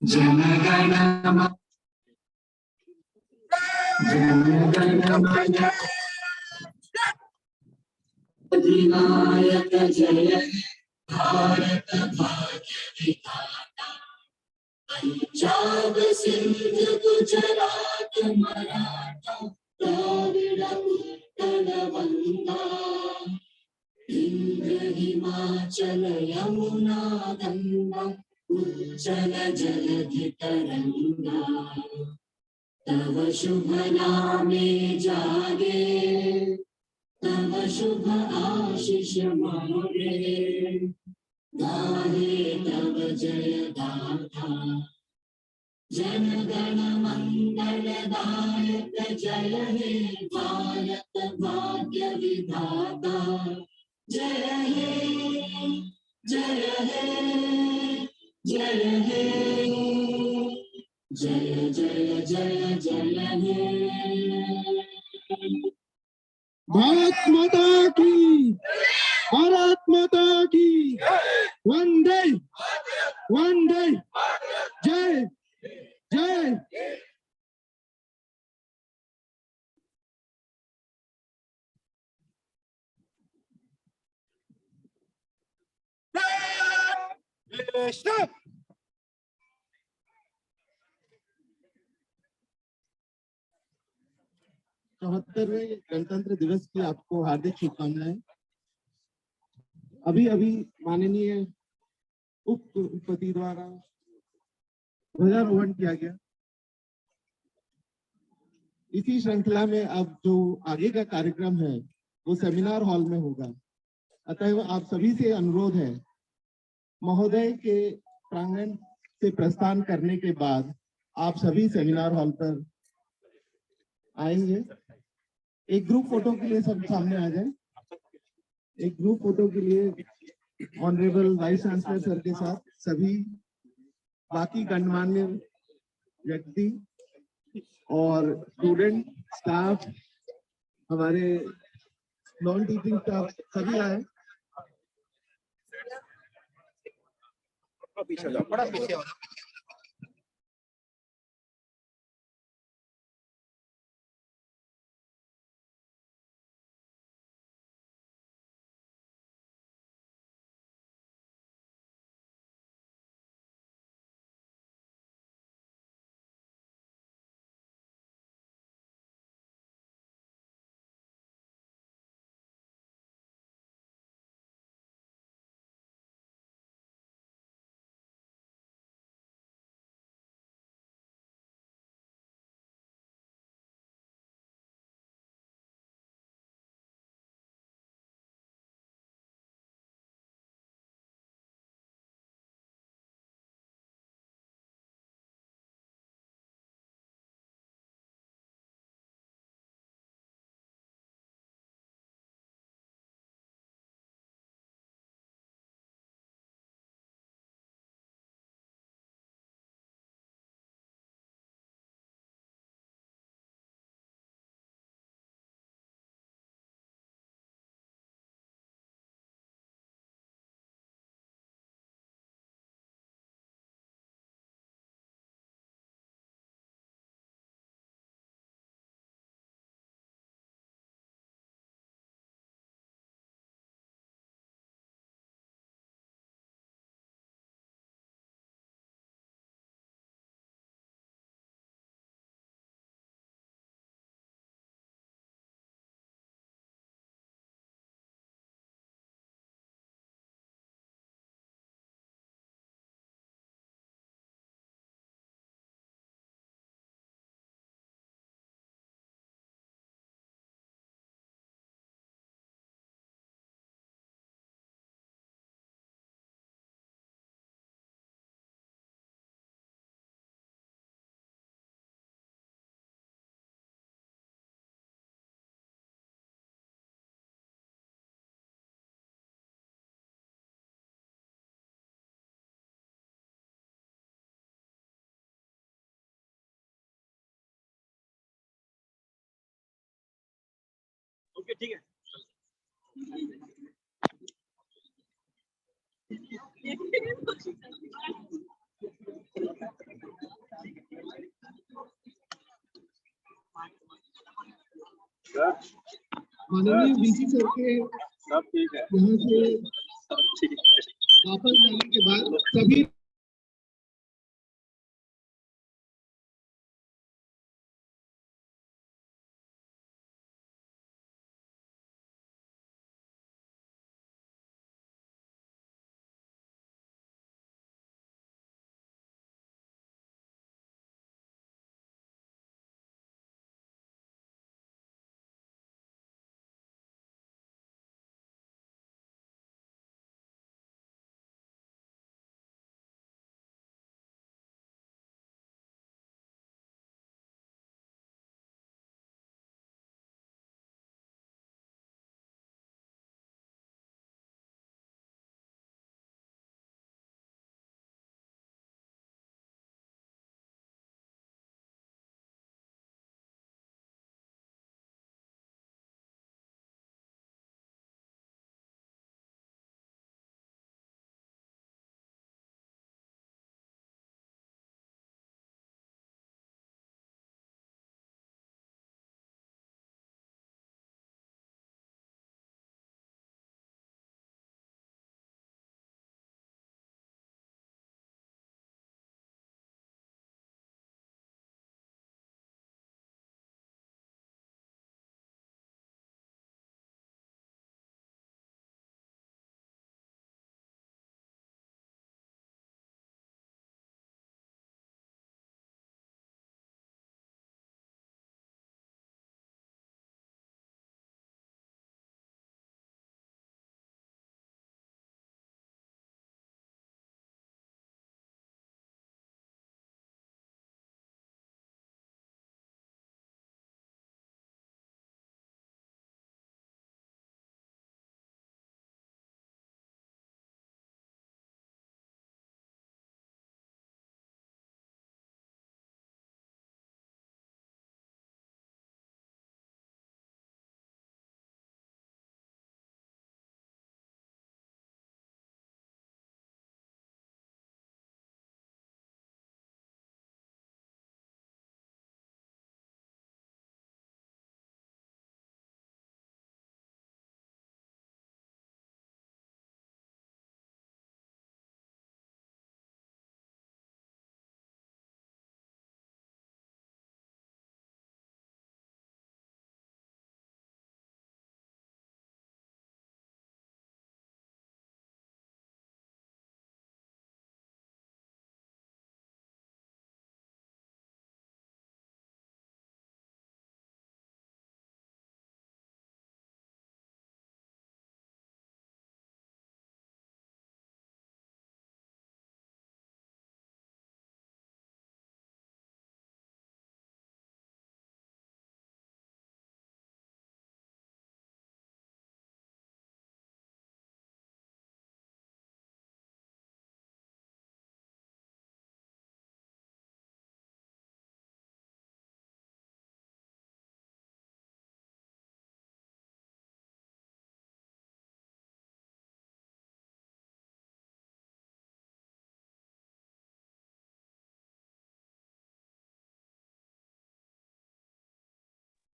जनगण अधिनायक जय भारत भाग्य विधाता पंजाब सिंध गुजरात मराठा द्राविड़ उत्कल बंगा इंद्र हिमाचल यमुना गंगा उज्जल जलधि तरंगा तव शुभ नामे जागे तव शुभ आशीष मांगे गाहे तव जय गाथा जन गण मंगल दायक जय हे भारत भाग्य विधाता जय हे जय हे जय हे जय जय जय जय हे भारत माता की भारत माता की वंदे वंदे जय जय Stop! 74वें गणतंत्र दिवस की आपको हार्दिक शुभकामनाएं। अभी अभी माननीय उप कुलपति द्वारा ध्वजारोहण किया गया। इसी श्रृंखला में अब जो आगे का कार्यक्रम है वो सेमिनार हॉल में होगा। अतः आप सभी से अनुरोध है, महोदय के प्रांगण से प्रस्थान करने के बाद आप सभी सेमिनार हॉल पर आएंगे। एक ग्रुप फोटो के लिए सब सामने आ जाए। एक ग्रुप फोटो के लिए ऑनरेबल वाइस चांसलर सर के साथ सभी बाकी गणमान्य व्यक्ति और स्टूडेंट स्टाफ, हमारे नॉन टीचिंग स्टाफ सभी आए। पीछे जाओ, बड़ा पीछे हो जाओ। माननीय वीसी सर के सब ठीक है। यहाँ से वापस जाने के बाद सभी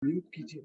म्यूट कीजिए।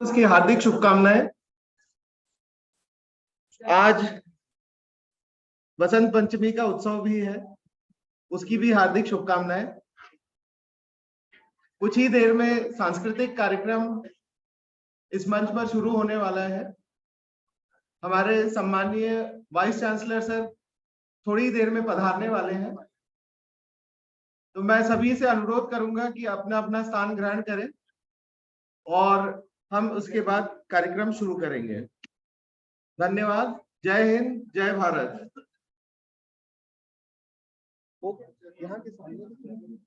उसकी हार्दिक शुभकामनाएं। आज बसंत पंचमी का उत्सव भी है, उसकी भी हार्दिक शुभकामनाएं। कुछ ही देर में सांस्कृतिक कार्यक्रम इस मंच पर शुरू होने वाला है। हमारे सम्माननीय वाइस चांसलर सर थोड़ी देर में पधारने वाले हैं, तो मैं सभी से अनुरोध करूंगा कि अपना अपना स्थान ग्रहण करें और हम उसके बाद कार्यक्रम शुरू करेंगे। धन्यवाद। जय हिंद, जय भारत। यहाँ के सामने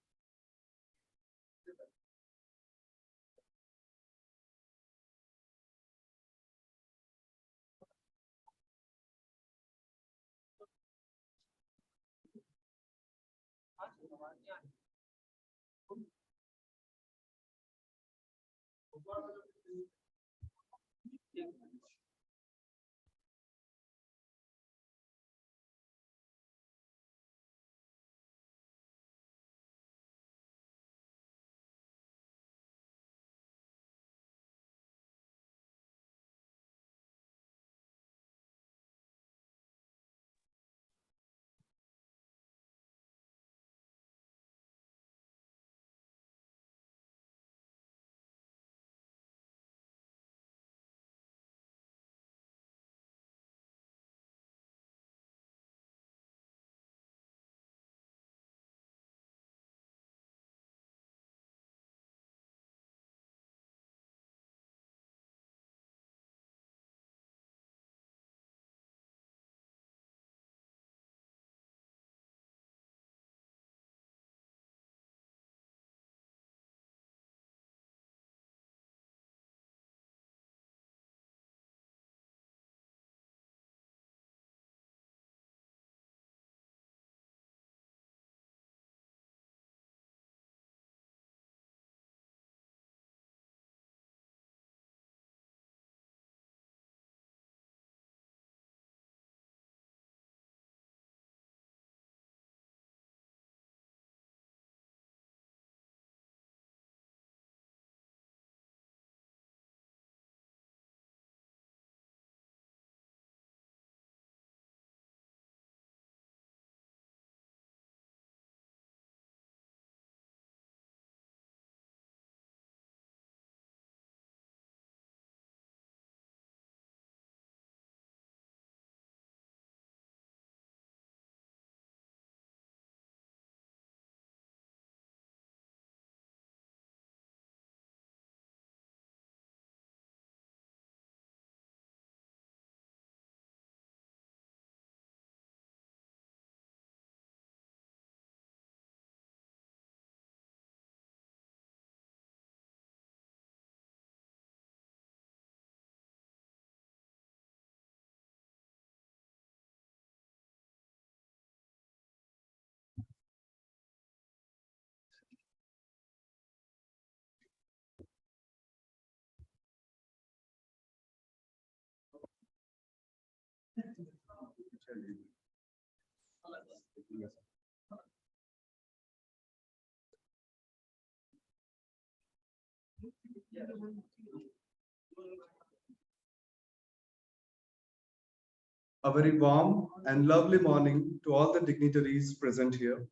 A very warm and lovely morning to all the dignitaries present here.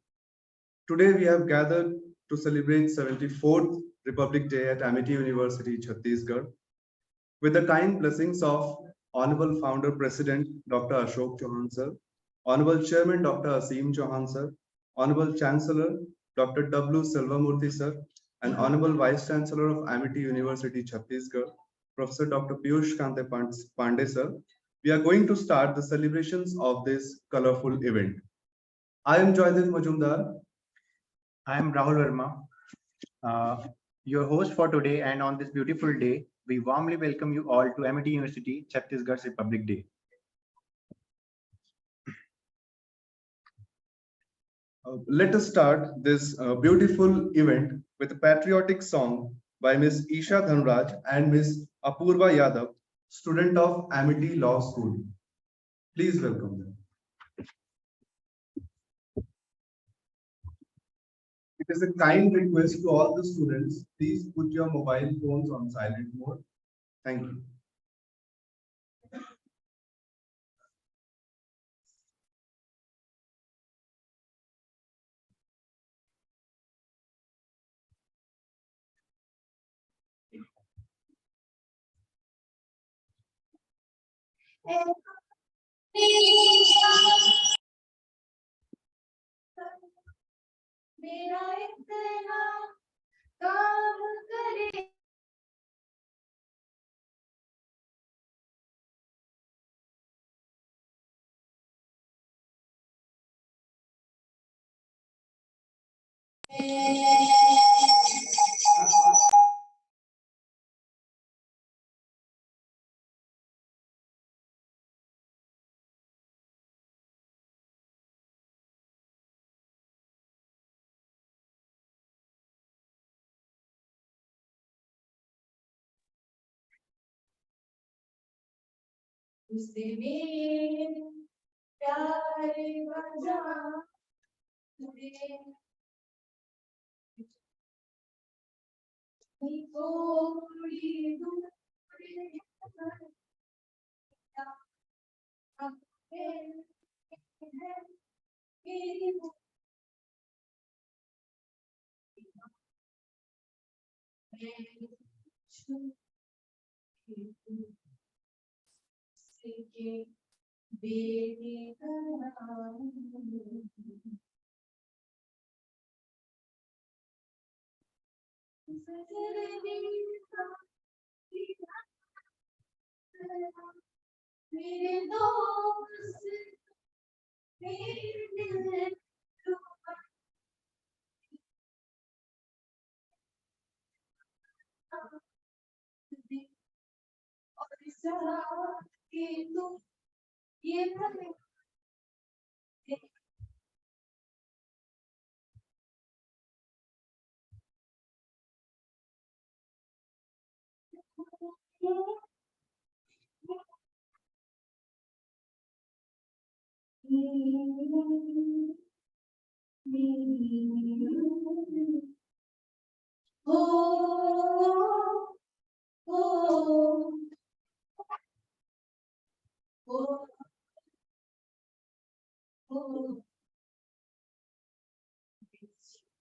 Today we have gathered to celebrate 74th Republic Day at Amity University, Chhattisgarh, with the kind blessings of Honorable Founder President Dr. Ashok Chauhan sir, Honorable Chairman Dr. Aseem Chauhan sir, Honorable Chancellor Dr. W. Selvamurthy sir, and Honorable Vice Chancellor of Amity University, Chhattisgarh, Professor Dr. Piyush Kante Pandey sir. We are going to start the celebrations of this colorful event. I am Joydeep Majumdar. I am Rahul Verma, your host for today, and on this beautiful day, we warmly welcome you all to Amity University, Chhattisgarh's Republic Day. Let us start this beautiful event with a patriotic song by Ms. Isha Dhanraj and Ms. Apurva Yadav, student of Amity Law School. Please welcome them. It is a kind request to all the students, please put your mobile phones on silent mode. Thank you. मेरा इतना काम करे उससे मेरे प्यार बजा थोड़ी दूर मेरी बेटी मेरे दोस्त मेरे दिल और सहा के तू ये ओ ओ ओ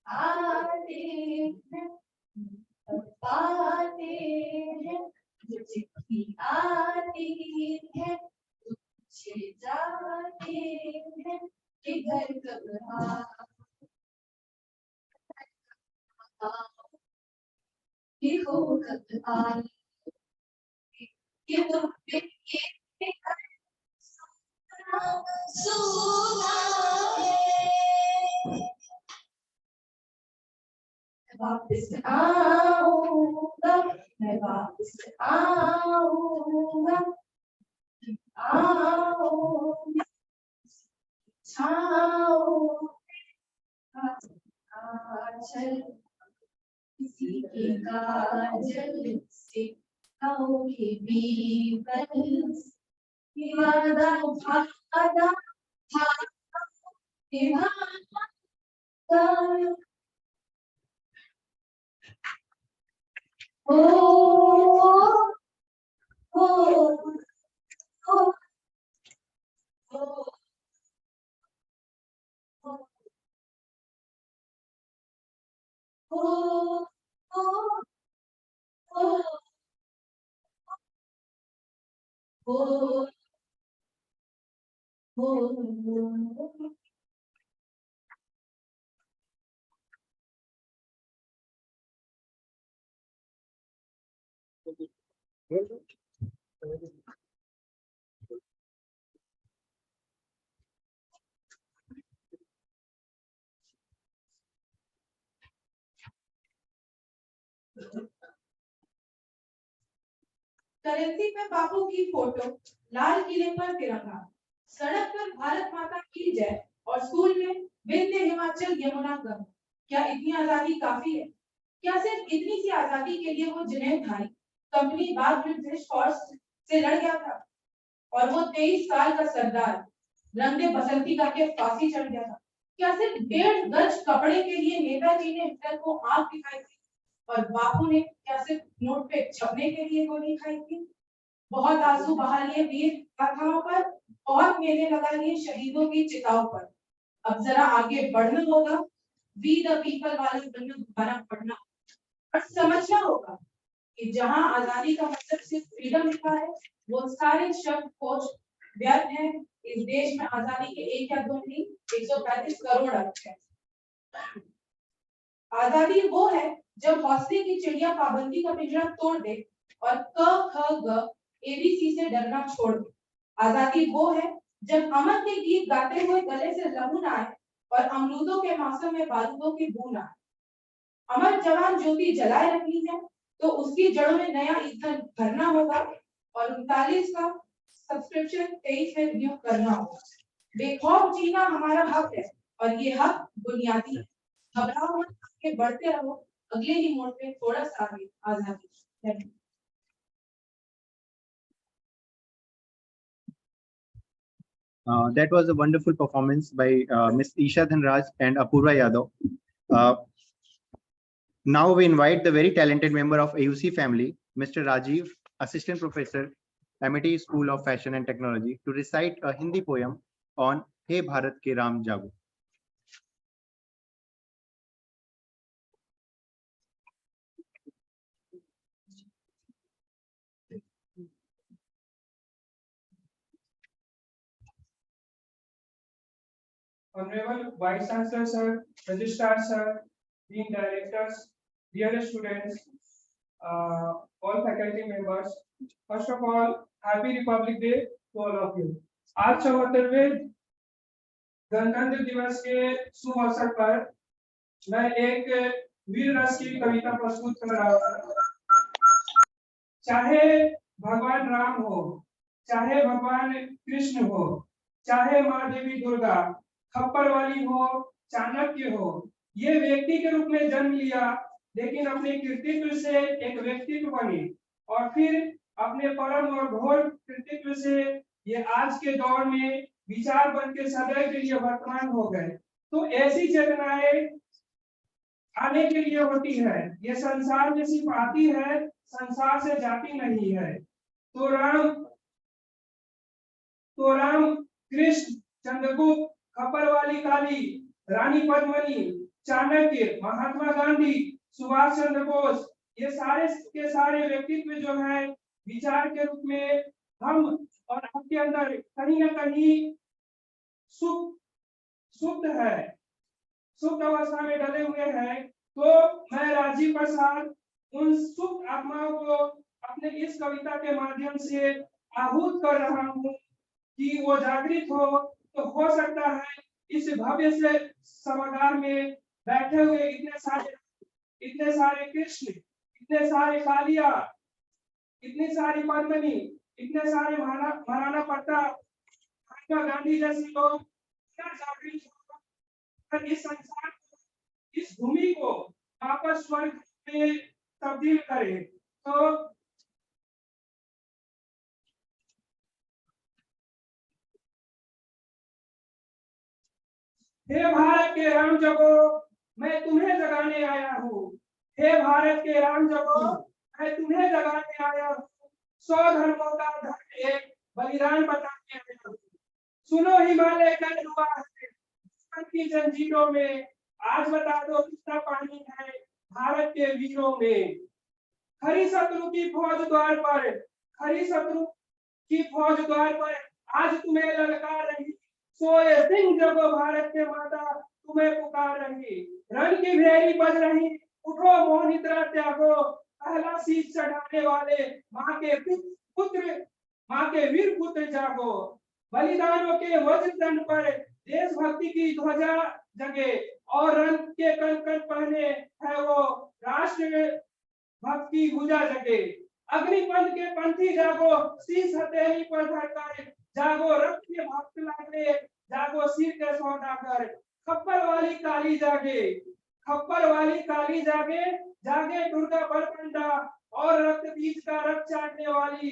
आते हैं पाते हैं जो चिट्ठी आती है पूछे जाते हैं कि घर कब कि हो कब आई कि तुम के सुना है वापस आऊंगा मैं वापस आऊंगा आऊंगा छाओ आंचल किसी के काजल से खाओगे बीबल वादा वादा था निभाना ओ ओ ओ करेंसी पे बापू की फोटो, लाल किले पर तिरंगा, सड़क पर भारत माता की जय और स्कूल में विंध्य हिमाचल यमुना गंगा। क्या इतनी आजादी काफी है? क्या सिर्फ इतनी सी आजादी के लिए वो जुनैद भाई कंपनी बाद ब्रिटिश फोर्स से लड़ गया था और वो 23 साल का सरदार रंग बसंती का के फांसी चढ़ गया था? क्या सिर्फ 1.5 गज कपड़े के लिए नेताजी ने हिटलर को आंख दिखाई थी? और बापू ने क्या सिर्फ नोट पे छपने के लिए गोली खाई थी? बहुत आंसू बहा लिए वीर गाथाओं पर, और मेले लगा लिए शहीदों की चिताओं पर। अब जरा आगे बढ़ना होगा, वी द पीपल वाला बनना दोबारा पढ़ना और समझना होगा कि जहां आजादी का मतलब सिर्फ फ्रीडम लिखा है, वो सारे शब्द कोश व्यर्थ हैं। इस देश में आजादी के एक या दो नहीं, 135 करोड़ अर्थ है। आजादी वो है जब हौसले की चिड़िया पाबंदी का पिंजरा तोड़ दे और क ख ग एबीसी से डरना छोड़ दे। आजादी वो है जब अमन के गीत गाते हुए गले से लहू न आए और अमरूदों के मौसम में बारूदों की बू न आए। अमर जवान ज्योति जलाए रखनी है तो उसकी जड़ों में नया ईंधन भरना होगा और 39 का सब्सक्रिप्शन 23 में रिन्यू करना होगा। बेखौफ जीना हमारा हक है और ये हक बुनियादी है। घबराओ मत, आगे बढ़ते रहो, अगले ही मोड़ पे थोड़ा सा आगे आजादी। Thank you. That was a wonderful performance by Ms. Isha Dhanraj and Apurva Yadav. Now we invite the very talented member of AUC family, Mr. Rajiv, Assistant Professor, Amity School of Fashion and Technology, to recite a Hindi poem on Hey Bharat Ke Ram Jago. Honorable Vice Chancellor Sir, Registrar Sir, Dean Directors, dear students, all faculty members, first of all, Happy Republic Day to all of you. आज 74वें गणतंत्र दिवस के शुभ अवसर पर मैं एक वीर रस की कविता प्रस्तुत कर रहा हूँ। चाहे भगवान राम हो, चाहे भगवान कृष्ण हो, चाहे माँ देवी दुर्गा, खप्पर वाली हो, चाणक्य हो, ये व्यक्ति के रूप में जन्म लिया, लेकिन अपने कृतित्व से एक व्यक्तित्व बने और फिर अपने परम और घोर कृतित्व से ये आज के दौर में विचार बन के सदैव के लिए वर्तमान हो गए। तो ऐसी चेतनाएं आने के लिए होती है, ये संसार में सिर्फ आती है, संसार से जाती नहीं है। तो राम कृष्ण, चंद्रगुप्त, खप्पर वाली काली, रानी पद्मिनी, चाणक्य, महात्मा गांधी, सुभाष चंद्र बोस, ये सारे के सारे व्यक्तित्व जो है विचार के रूप में हम और आपके अंदर कहीं ना कहीं सुप्त है, सुप्त अवस्था में डले हुए हैं। तो मैं राजीव प्रसाद उन सुप्त आत्माओं को अपने इस कविता के माध्यम से आहूत कर रहा हूँ कि वो जागृत हो सकता है इस भव्य से सभागार में बैठे हुए इतने सारे कृष्ण, इतने सारे कालिया, इतनी सारी पद्मिनी, इतने सारे महाराणा प्रताप, महात्मा गांधी जैसे लोग जागृत हो इस संसार को, इस भूमि को वापस स्वर्ग में तब्दील करे। तो हे भारत के राम जगो, मैं तुम्हें जगाने आया हूँ। हे भारत के राम जगो, मैं तुम्हें जगाने आया हूँ। 100 धर्मों का धर्म एक बलिदान बताने आया हूँ। सुनो हिमालय का युवा है की जंजीरों में, आज बता दो कितना पानी है भारत के वीरों में। खरी शत्रु की फौज द्वार पर, खरी शत्रु की फौज द्वार पर आज तुम्हें ललकार रही। सोए सिंह जगो भारत के माता, तुम्हें पुकार रही। रण की भेरी बज रही, उठो मोह निद्रा त्यागो। पहला शीश चढ़ाने वाले माँ के वीर पुत्र जागो। बलिदानों के वज्र दंड पर देशभक्ति की ध्वजा जगे और रंग के कण कण पहने है वो राष्ट्र भक्त की भुजा जगे। अग्निपंथ के पंथी जागो, शीश हथेली पर धरकर जागो। रक्त के भक्त लागे, जागो सिर के सौदागर। खप्पर वाली काली जागे, खप्पर वाली काली जागे, जागे दुर्गा बरकंडा और रक्त बीज का रक्त चाटने वाली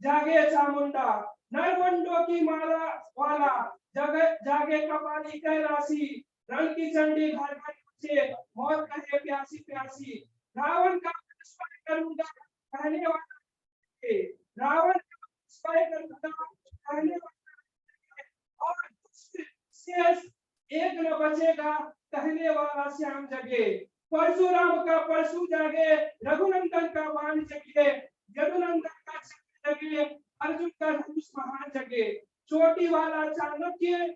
जागे चामुंडा। नरमंडों की माला वाला जागे कपाली कैलाशी। रण की चंडी घर घर पूछे, मौत कहे प्यासी प्यासी। रावण का स्पाई करूंगा कहने वाला है। रावण का स्पाई करूंगा कहने वाला है। और शेष एक न बचेगा कहने वाला श्याम जगे। परशुराम का परशु जागे, रघुनंदन का बाण जगे, यदुनंदन का चक्र जगे, अर्जुन का धनुष महान जगे। चोटी वाला चाणक्य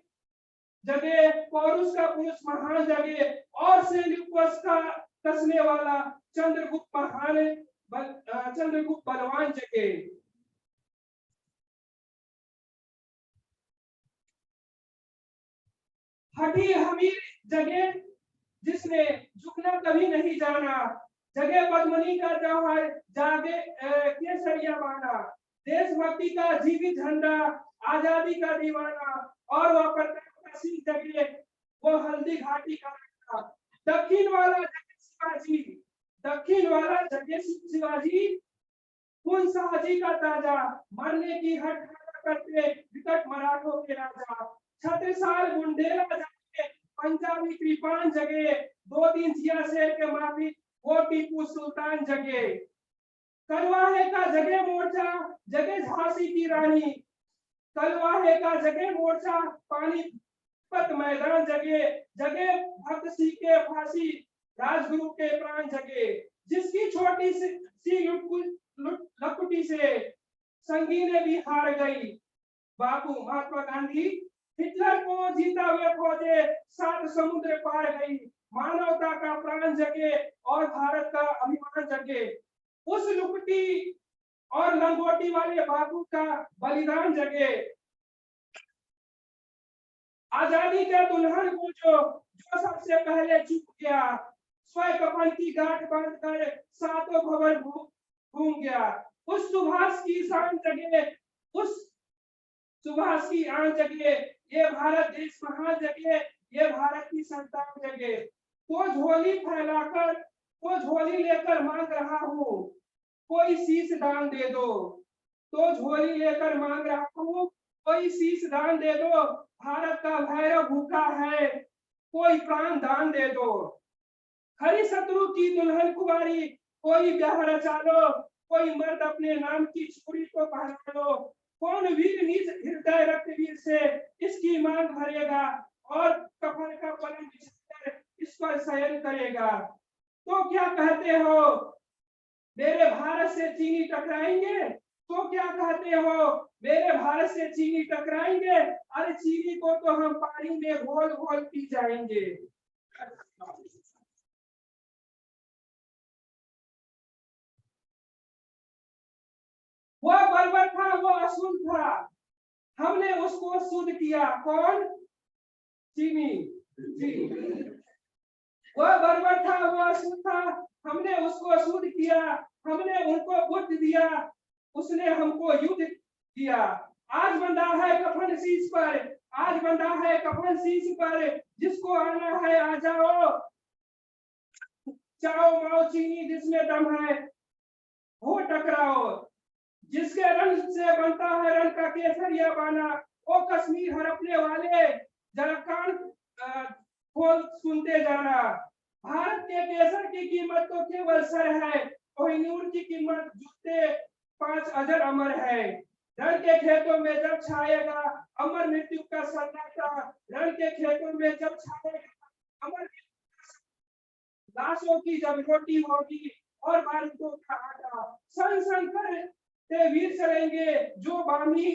जगे, पौरुष का पुरुष महान जगे, और सेल्यूकस का कसने वाला चंद्रगुप्त महान चंद्रगुप्त बलवान जगे। हठी हमीर जगे, जिसने झुकना कभी नहीं जाना। जगे पद्मनी का जौहर, जागे केसरिया बाना। देशभक्ति का जीवित झंडा, आजादी का दीवाना, और वह प्रताप का सिंह जगे, वो हल्दी घाटी का राजा। दक्षिण वाला जगे शिवाजी, दक्षिण वाला जगे शिवाजी, कुन साहजी का ताजा, मरने की हट करते विकट मराठों के राजा। छत्रसाल बुंदेला जगे, पंजाबी कृपान जगे, 2-3 जिया शेर के माफी, वो टीपू सुल्तान जगे। कलवाहे का जगे मोर्चा, जगे झांसी की रानी। कलवाहे का जगे मोर्चा, पानीपत मैदान जगे, जगे भक्त सिंह के फांसी, राजगुरु के प्राण जगे। जिसकी छोटी सी लकुटी से संगीने भी हार गई। बापू महात्मा गांधी, हिटलर को जीता हुए फौजे 7 समुद्र पार गई। मानवता का प्राण जगे और भारत का अभिमान जगे। उस लुकटी और लंगोटी वाले बापू का बलिदान जगे। आजादी के दुल्हन को जो सबसे पहले चुप गया, स्वयं कफन की गांठ बांध कर सातों भवन घूम गया। उस सुभाष की शान जगे, उस सुभाष की आन जगे, ये भारत देश महान जगे, ये भारत की संतान जगे। तो झोली फैलाकर, तो झोली लेकर मांग रहा हूँ, कोई शीश दान दे दो। तो झोली लेकर मांग रहा हूँ, कोई शीश दान दे दो। भारत का भैरव भूखा है, कोई प्राण दान दे दो। खरी शत्रु की दुल्हन कुमारी, कोई ब्याह रचा लो। कोई मर्द अपने नाम की छुरी को पहना लो। कौन वीर निज हृदय रक्तवीर से इसकी मांग भरेगा, और कफन का पलंग बिछाकर इस पर शयन करेगा। तो क्या कहते हो, मेरे भारत से चीनी टकराएंगे? तो क्या कहते हो, मेरे भारत से चीनी टकराएंगे? अरे चीनी को तो हम पानी में घोल घोल पी जाएंगे। वो बर्बर था, वो अशुद्ध था, हमने उसको शुद्ध किया। कौन? चीनी। वो बर्बर था, वो अशुद्ध था, हमने उसको शुद्ध किया। हमने उनको बुद्ध दिया, उसने हमको युद्ध दिया। आज बंधा है कफन शीश पर, आज बंधा है कफन शीश पर, जिसको आना है आ जाओ। चाओ माओ चीनी जिसमें दम है, हो टकराओ। जिसके रंग से बनता है रंग का केसरिया बाना, ओ कश्मीर हड़पने वाले, जरा कान खोल सुनते जाना। भारत के केसर की कीमत तो केवल सर है, कोहिनूर की कीमत जूते 5 अजर अमर है। रण के खेतों में जब छाएगा अमर मृत्यु का सन्नाटा, रण के खेतों में जब छाएगा अमर लाशों की जब रोटी होगी और बारूदों का आटा। सन सन कर ते वीर चलेंगे जो बामी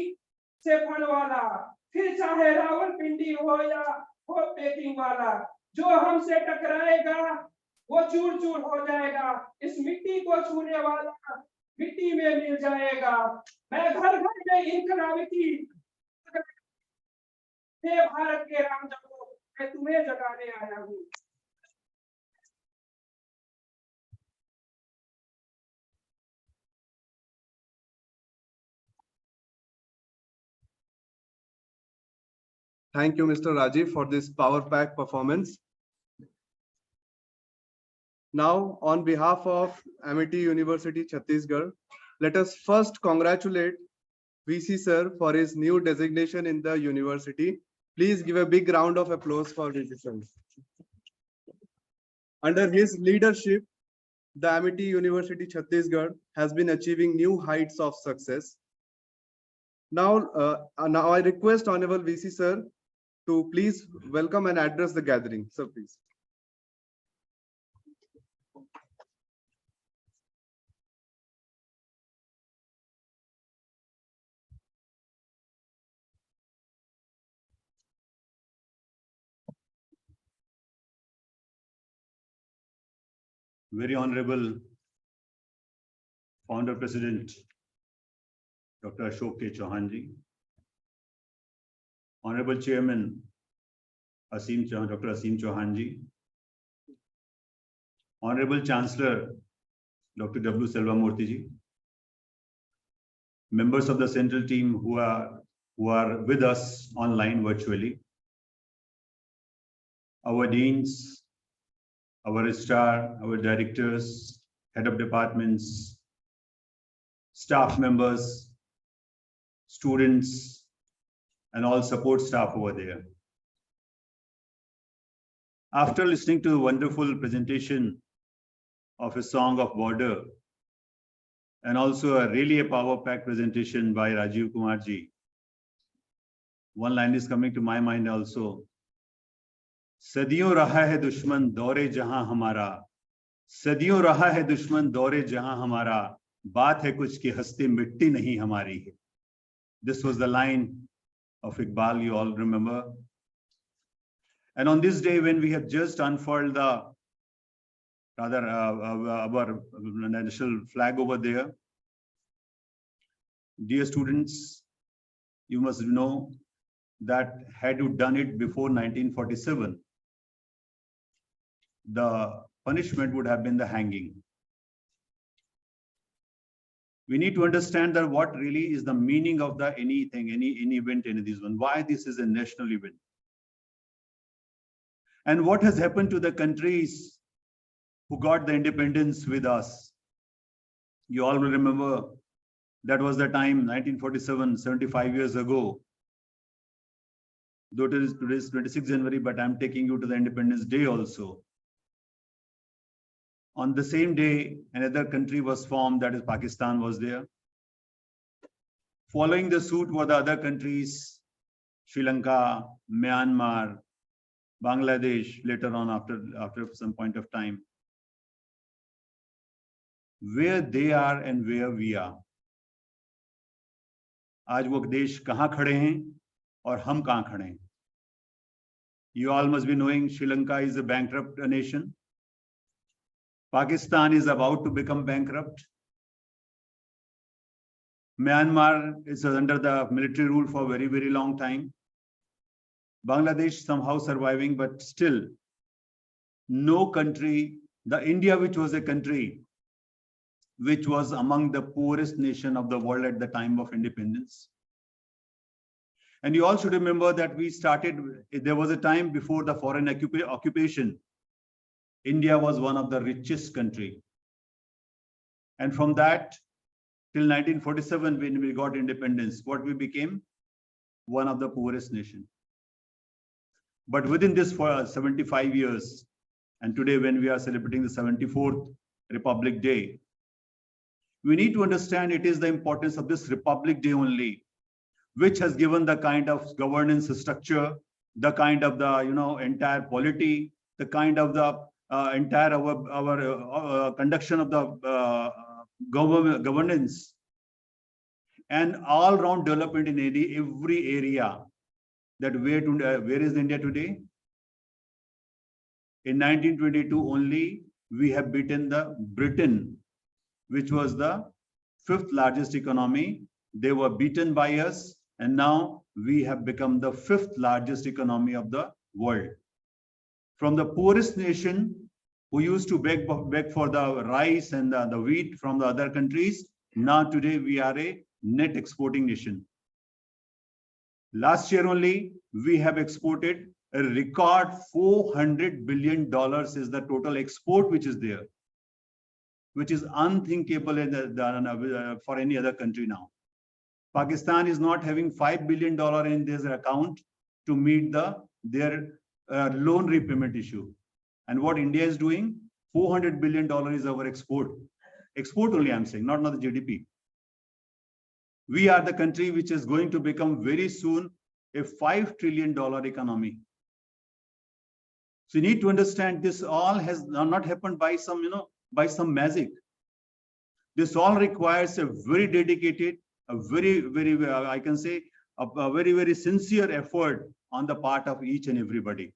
से फन वाला, फिर चाहे रावल पिंडी हो या हो पेकिंग वाला। जो हमसे टकराएगा वो चूर चूर हो जाएगा, इस मिट्टी को छूने वाला मिट्टी में मिल जाएगा। मैं घर घर में इनकलाब की, हे भारत के राम जगो, मैं तुम्हें जगाने आया हूँ। Thank you, Mr. Rajiv, for this power pack performance. Now, on behalf of Amity University, Chhattisgarh, let us first congratulate VC sir for his new designation in the university. Please give a big round of applause for VC sir. Under his leadership, the Amity University Chhattisgarh has been achieving new heights of success. Now I request Honorable VC Sir to please welcome and address the gathering. Sir, please. Very Honorable Founder President Dr. Ashok K. Chauhan ji, Honorable Chairman Dr. Asim Chauhan ji, Honorable Chancellor Dr. W. Selvamurthy ji, members of the central team who are with us online virtually, our deans, our registrar, our directors, head of departments, staff members, students, and all support staff over there. After listening to the wonderful presentation of a song of border, and also a power-packed presentation by Rajiv Kumar ji, one line is coming to my mind also. सदियों रहा है दुश्मन दौरे जहां हमारा, सदियों रहा है दुश्मन दौरे जहां हमारा, बात है कुछ की हस्ती मिट्टी नहीं हमारी है. This was the line of Iqbal, you all remember. And on this day, when we have just unfurled our national flag over there, dear students, you must know that had you done it before 1947, the punishment would have been the hanging. We need to understand that what really is the meaning of the any event, any this one, why this is a national event. And what has happened to the countries who got the independence with us. You all will remember that was the time, 1947, 75 years ago. Though today is 26 January, but I'm taking you to the Independence Day also. On the same day, another country was formed, that is Pakistan was there. Following the suit were the other countries, Sri Lanka, Myanmar, Bangladesh, later on after some point of time. Where they are and where we are. आज वो देश कहाँ खड़े हैं और हम कहाँ खड़े हैं. You all must be knowing Sri Lanka is a bankrupt nation. Pakistan is about to become bankrupt. Myanmar is under the military rule for a very, very long time. Bangladesh somehow surviving, but still no country, the India, which was a country which was among the poorest nation of the world at the time of independence. And you all should remember that we started, there was a time before the foreign occupation, India was one of the richest country. And from that till 1947, when we got independence, what we became? One of the poorest nation. But within this for 75 years, and today when we are celebrating the 74th Republic Day, we need to understand it is the importance of this Republic Day only, which has given the kind of governance structure, the kind of the entire polity, the kind of the entire our conduction of the governance, and all-round development in every area. That where is India today? In 1922 only, we have beaten the Britain, which was the 5th largest economy. They were beaten by us, and now we have become the 5th largest economy of the world. From the poorest nation who used to beg for the rice and the wheat from the other countries, now today we are a net exporting nation. Last year only, we have exported a record $400 billion is the total export which is there, which is unthinkable for any other country now. Pakistan is not having $5 billion in their account to meet their loan repayment issue. And what India is doing? $400 billion is our export. Export only, I'm saying, not the GDP. We are the country which is going to become very soon a $5 trillion economy. So you need to understand this all has not happened by some, by some magic. This all requires a very dedicated, a very, I can say, a very, very sincere effort on the part of each and everybody.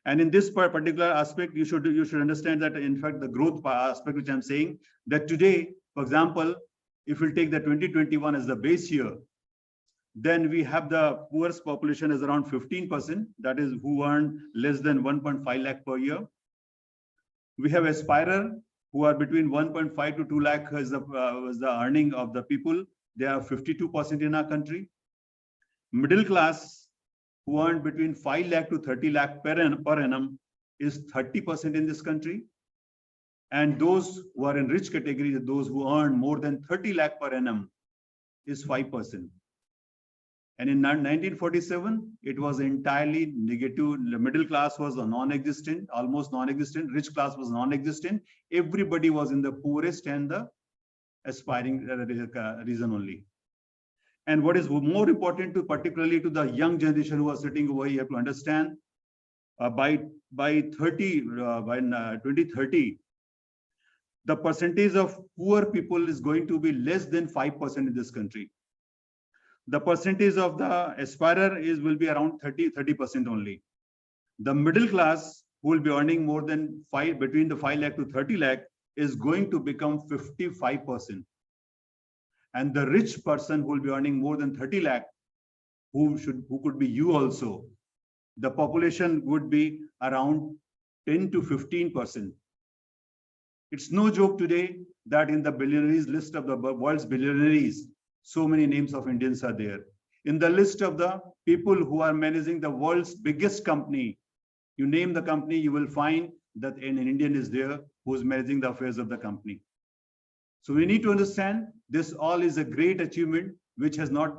And in this particular aspect, you should understand that, in fact, the growth aspect, which I'm saying, that today, for example, if we take the 2021 as the base year, then we have the poorest population is around 15%, that is who earn less than 1.5 lakh per year. We have aspirer who are between 1.5 to 2 lakh was the earning of the people. They are 52% in our country. Middle class who earn between 5 lakh to 30 lakh per annum is 30% in this country. And those who are in rich category, those who earn more than 30 lakh per annum, is 5%. And in 1947, it was entirely negative. The middle class was non-existent, almost non-existent. Rich class was non-existent. Everybody was in the poorest and the aspiring region only. And what is more important to, particularly to the young generation who are sitting over here, to understand, by 2030, the percentage of poor people is going to be less than 5% in this country. The percentage of the aspirer will be around 30% only. The middle class, who will be earning more than between the 5 lakh to 30 lakh, is going to become 55%. And the rich person who will be earning more than 30 lakh, who could be you also, the population would be around 10 to 15%. It's no joke today that in the billionaires list of the world's billionaires, so many names of Indians are there. In the list of the people who are managing the world's biggest company, you name the company, you will find that an Indian is there who is managing the affairs of the company. So we need to understand this all is a great achievement, which has not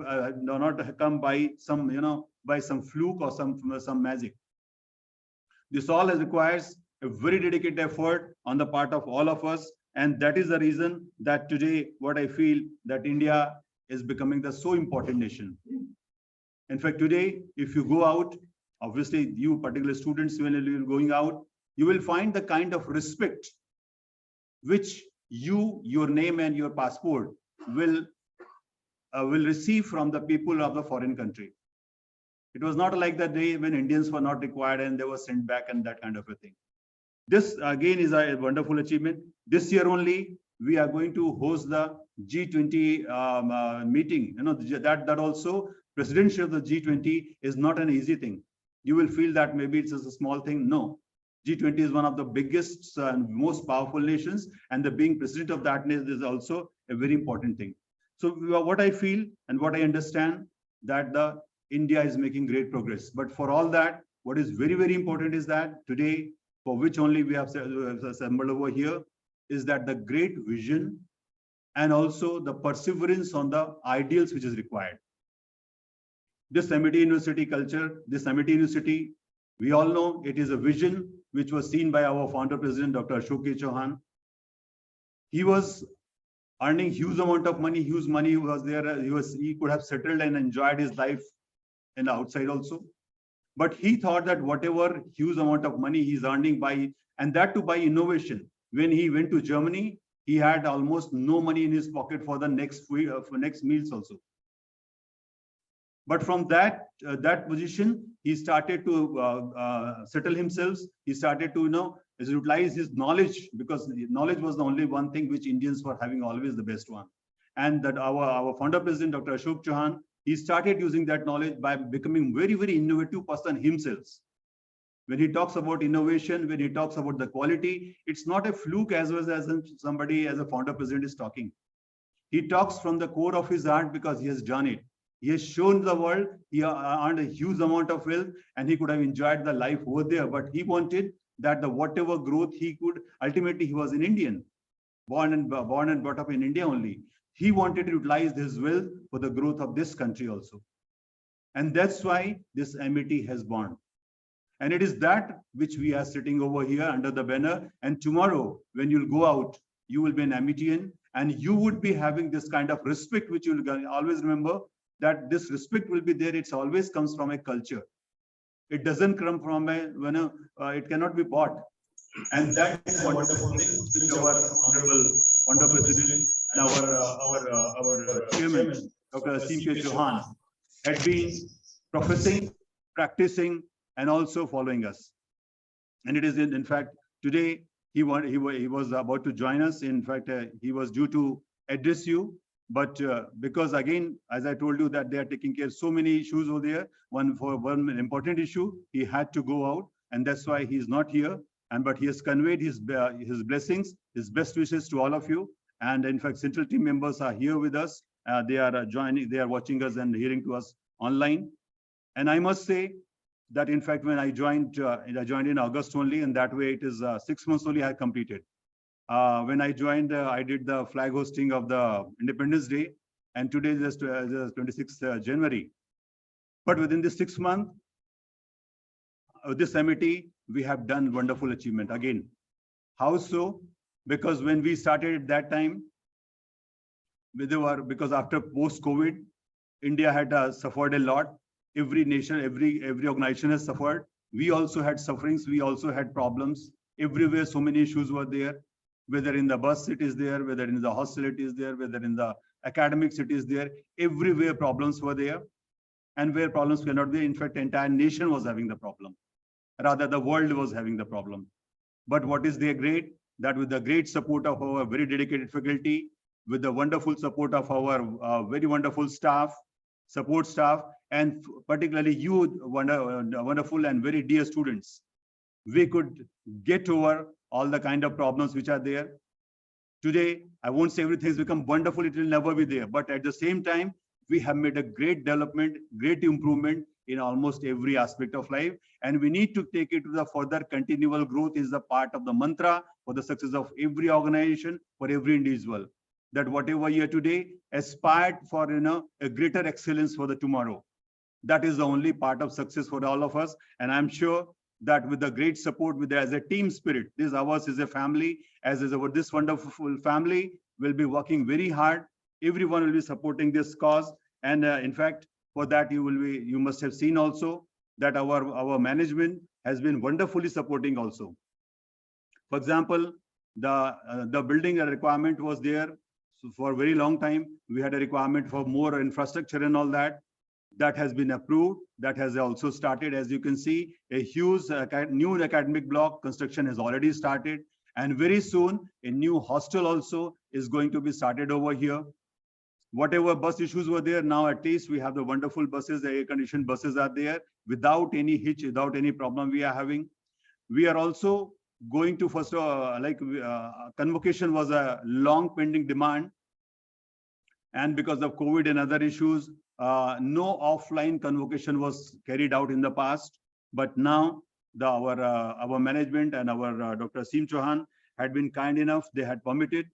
come by some, by some fluke or some magic. This all requires a very dedicated effort on the part of all of us. And that is the reason that today, what I feel that India is becoming the so important nation. In fact, today, if you go out, obviously you particular students, when you're going out, you will find the kind of respect which your name and your passport will receive from the people of the foreign country. It was not like the day when Indians were not required and they were sent back and that kind of a thing. This again is a wonderful achievement. This year only, we are going to host the G20 meeting. That also presidency of the G20 is not an easy thing. You will feel that maybe it's a small thing. No, G20 is one of the biggest and most powerful nations, and the being president of that nation is also a very important thing. So what I feel and what I understand that India is making great progress. But for all that, what is very, very important is that today, for which only we have assembled over here, is that the great vision and also the perseverance on the ideals which is required. This Amity University culture, this Amity University, we all know it is a vision which was seen by our founder president, Dr. Ashok Chauhan. He was earning huge amount of money, huge money was there. He could have settled and enjoyed his life in the outside also. But he thought that whatever huge amount of money he's earning and that too by innovation. When he went to Germany, he had almost no money in his pocket for the next meals also. But from that position, he started to settle himself. He started to utilize his knowledge, because knowledge was the only one thing which Indians were having always the best one. And that our founder president, Dr. Ashok Chauhan, he started using that knowledge by becoming very, very innovative person himself. When he talks about innovation, when he talks about the quality, it's not a fluke as well as somebody as a founder president is talking. He talks from the core of his heart because he has done it. He has shown the world, he earned a huge amount of wealth and he could have enjoyed the life over there. But he wanted that whatever growth he could, ultimately he was an Indian, born and brought up in India only. He wanted to utilize his wealth for the growth of this country also. And that's why this amity has born. And it is that which we are sitting over here under the banner. And tomorrow, when you'll go out, you will be an Amitian, and you would be having this kind of respect, which you'll always remember that this respect will be there. It's always comes from a culture. It doesn't come from it cannot be bought. And that is a wonderful thing which our wonderful president and our chairman, Dr. Aseem K. Chauhan, had been professing, practicing, and also following us. And it is in fact, today he was about to join us. In fact, he was due to address you, but because again, as I told you, that they are taking care of so many issues over there. One important issue, he had to go out, and that's why he's not here. But he has conveyed his blessings, his best wishes to all of you. And in fact, Central team members are here with us. They are joining, they are watching us and hearing to us online. And I must say that in fact, when I joined in August only, and that way it is 6 months only I completed. When I joined, I did the flag hosting of the Independence Day, and today is 26th January. But within this 6 months, this MIT, we have done wonderful achievement again. How so? Because when we started at that time, because after post-COVID, India had suffered a lot. Every nation, every organization has suffered. We also had sufferings. We also had problems. Everywhere, so many issues were there. Whether in the bus it is there, whether in the hostel it is there, whether in the academics it is there. Everywhere problems were there. And where problems were not there, in fact, the entire nation was having the problem. Rather, the world was having the problem. But what is there great? That with the great support of our very dedicated faculty, with the wonderful support of our very wonderful staff, support staff, and particularly you, wonderful and very dear students, we could get over all the kind of problems which are there. Today, I won't say everything has become wonderful, it will never be there. But at the same time, we have made a great development, great improvement in almost every aspect of life. And we need to take it to the further continual growth is the part of the mantra for the success of every organization, for every individual. That whatever you are today, aspired for a greater excellence for the tomorrow. That is the only part of success for all of us. And I'm sure that with the great support, as a team spirit, this ours is a family, as is our this wonderful family will be working very hard. Everyone will be supporting this cause. And in fact, for that you must have seen also that our management has been wonderfully supporting also. For example, the building requirement was there. So for a very long time, we had a requirement for more infrastructure and all that. That has been approved. That has also started. As you can see, a huge new academic block construction has already started. And very soon, a new hostel also is going to be started over here. Whatever bus issues were there, now at least we have the wonderful buses, the air-conditioned buses are there without any hitch, without any problem we are having. We are also going to first, convocation was a long pending demand. And because of COVID and other issues, no offline convocation was carried out in the past. But now our management and our Dr. Aseem Chauhan had been kind enough, they had permitted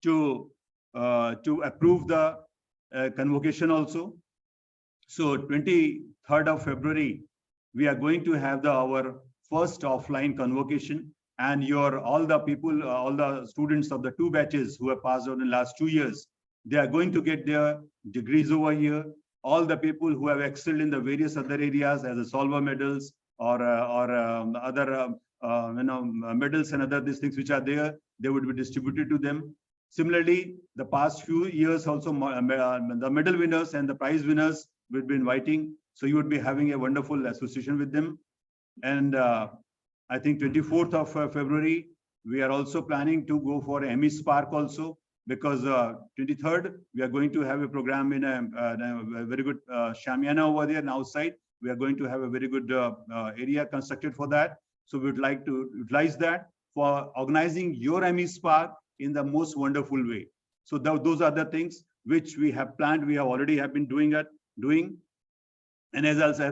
to approve the convocation also. So 23rd of February, we are going to have our first offline convocation, and all the students of the 2 batches who have passed out in the last 2 years, they are going to get their degrees over here. All the people who have excelled in the various other areas as a solver medals or other medals and other these things which are there, they would be distributed to them. Similarly, the past few years also, the medal winners and the prize winners will be inviting. So you would be having a wonderful association with them. And I think 24th of February, we are also planning to go for ME Spark also, because 23rd, we are going to have a program in a very good Shamiana over there and outside. We are going to have a very good area constructed for that. So we would like to utilize that for organizing your ME Spark in the most wonderful way. So those are the things which we have planned. We have already been doing. And as I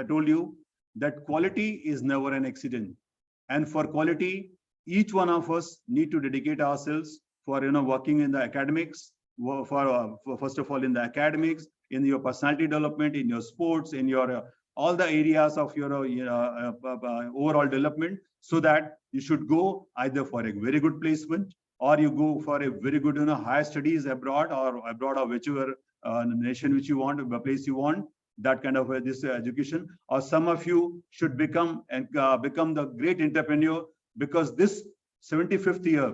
told you, that quality is never an accident. And for quality, each one of us need to dedicate ourselves for working in the academics, for first of all in the academics, in your personality development, in your sports, in your all the areas of your overall development, so that you should go either for a very good placement, or you go for a very good, higher studies abroad, or whichever nation which you want, a place you want, that kind of this education. Or some of you should become the great entrepreneur, because this 75th year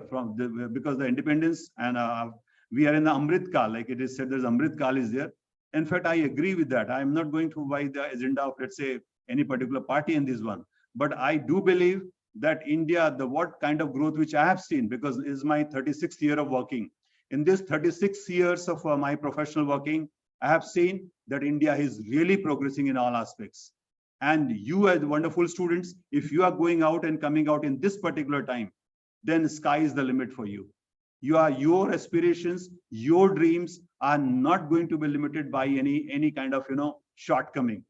because the independence, and we are in the Amrit Kal, like it is said, there's Amrit Kal is there. In fact, I agree with that. I'm not going to buy the agenda of, let's say, any particular party in this one. But I do believe that India, what kind of growth which I have seen, because it is my 36th year of working. In this 36 years of my professional working, I have seen that India is really progressing in all aspects. And you as wonderful students, if you are going out and coming out in this particular time, then sky is the limit for you. Your aspirations, your dreams are not going to be limited by any kind of shortcoming.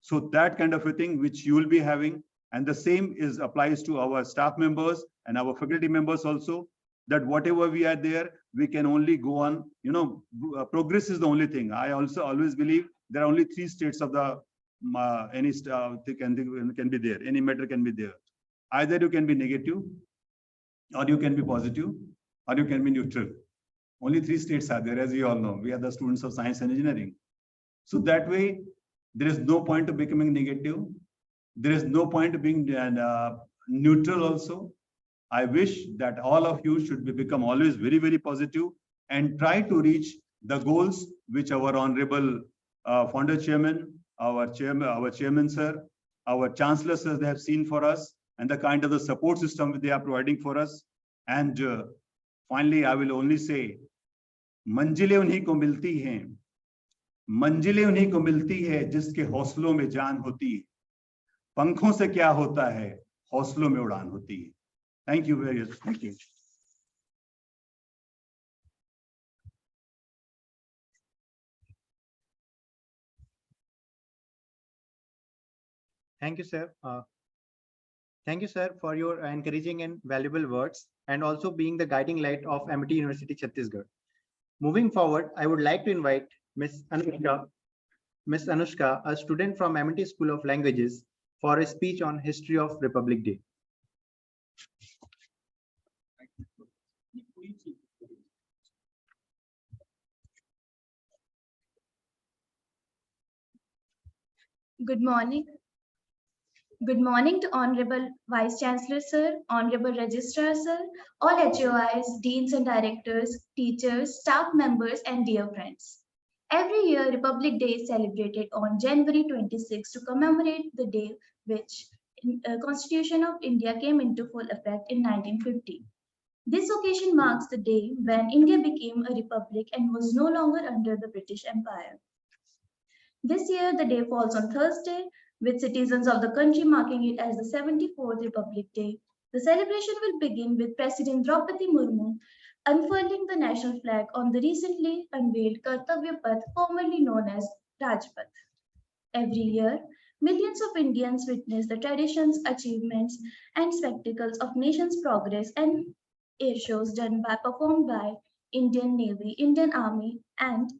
So that kind of a thing which you will be having, and the same applies to our staff members and our faculty members also, that whatever we are there, we can only go on. Progress is the only thing. I also always believe there are only 3 states of the any can be there. Any matter can be there. Either you can be negative, or you can be positive, or you can be neutral. Only 3 states are there, as we all know. We are the students of science and engineering. So that way, there is no point of becoming negative. There is no point of being neutral also. I wish that all of you should become always very, very positive and try to reach the goals which our honorable founder chairman, our chairman sir, our chancellor sir, they have seen for us, and the kind of the support system they are providing for us. And finally, I will only say, मंजिलें उन्हीं को मिलती हैं, मंजिलें उन्हीं को मिलती है जिसके हौसलों में जान होती है, पंखों से क्या होता है, हौसलों में उड़ान होती है. Thank you very much. Thank you. Thank you, sir. Thank you, sir, for your encouraging and valuable words, and also being the guiding light of Amity University, Chhattisgarh. Moving forward, I would like to invite Ms. Anushka, a student from Amity School of Languages, for a speech on history of Republic Day. Good morning. Good morning to Honorable Vice Chancellor Sir, Honorable Registrar Sir, all HOIs, Deans and Directors, teachers, staff members, and dear friends. Every year, Republic Day is celebrated on January 26 to commemorate the day which Constitution of India came into full effect in 1950. This occasion marks the day when India became a republic and was no longer under the British Empire. This year, the day falls on Thursday, with citizens of the country marking it as the 74th Republic Day. The celebration will begin with President Draupadi Murmu unfurling the national flag on the recently unveiled Kartavya Path, formerly known as Rajpath. Every year, millions of Indians witness the traditions, achievements, and spectacles of nation's progress and air shows performed by Indian Navy, Indian Army, and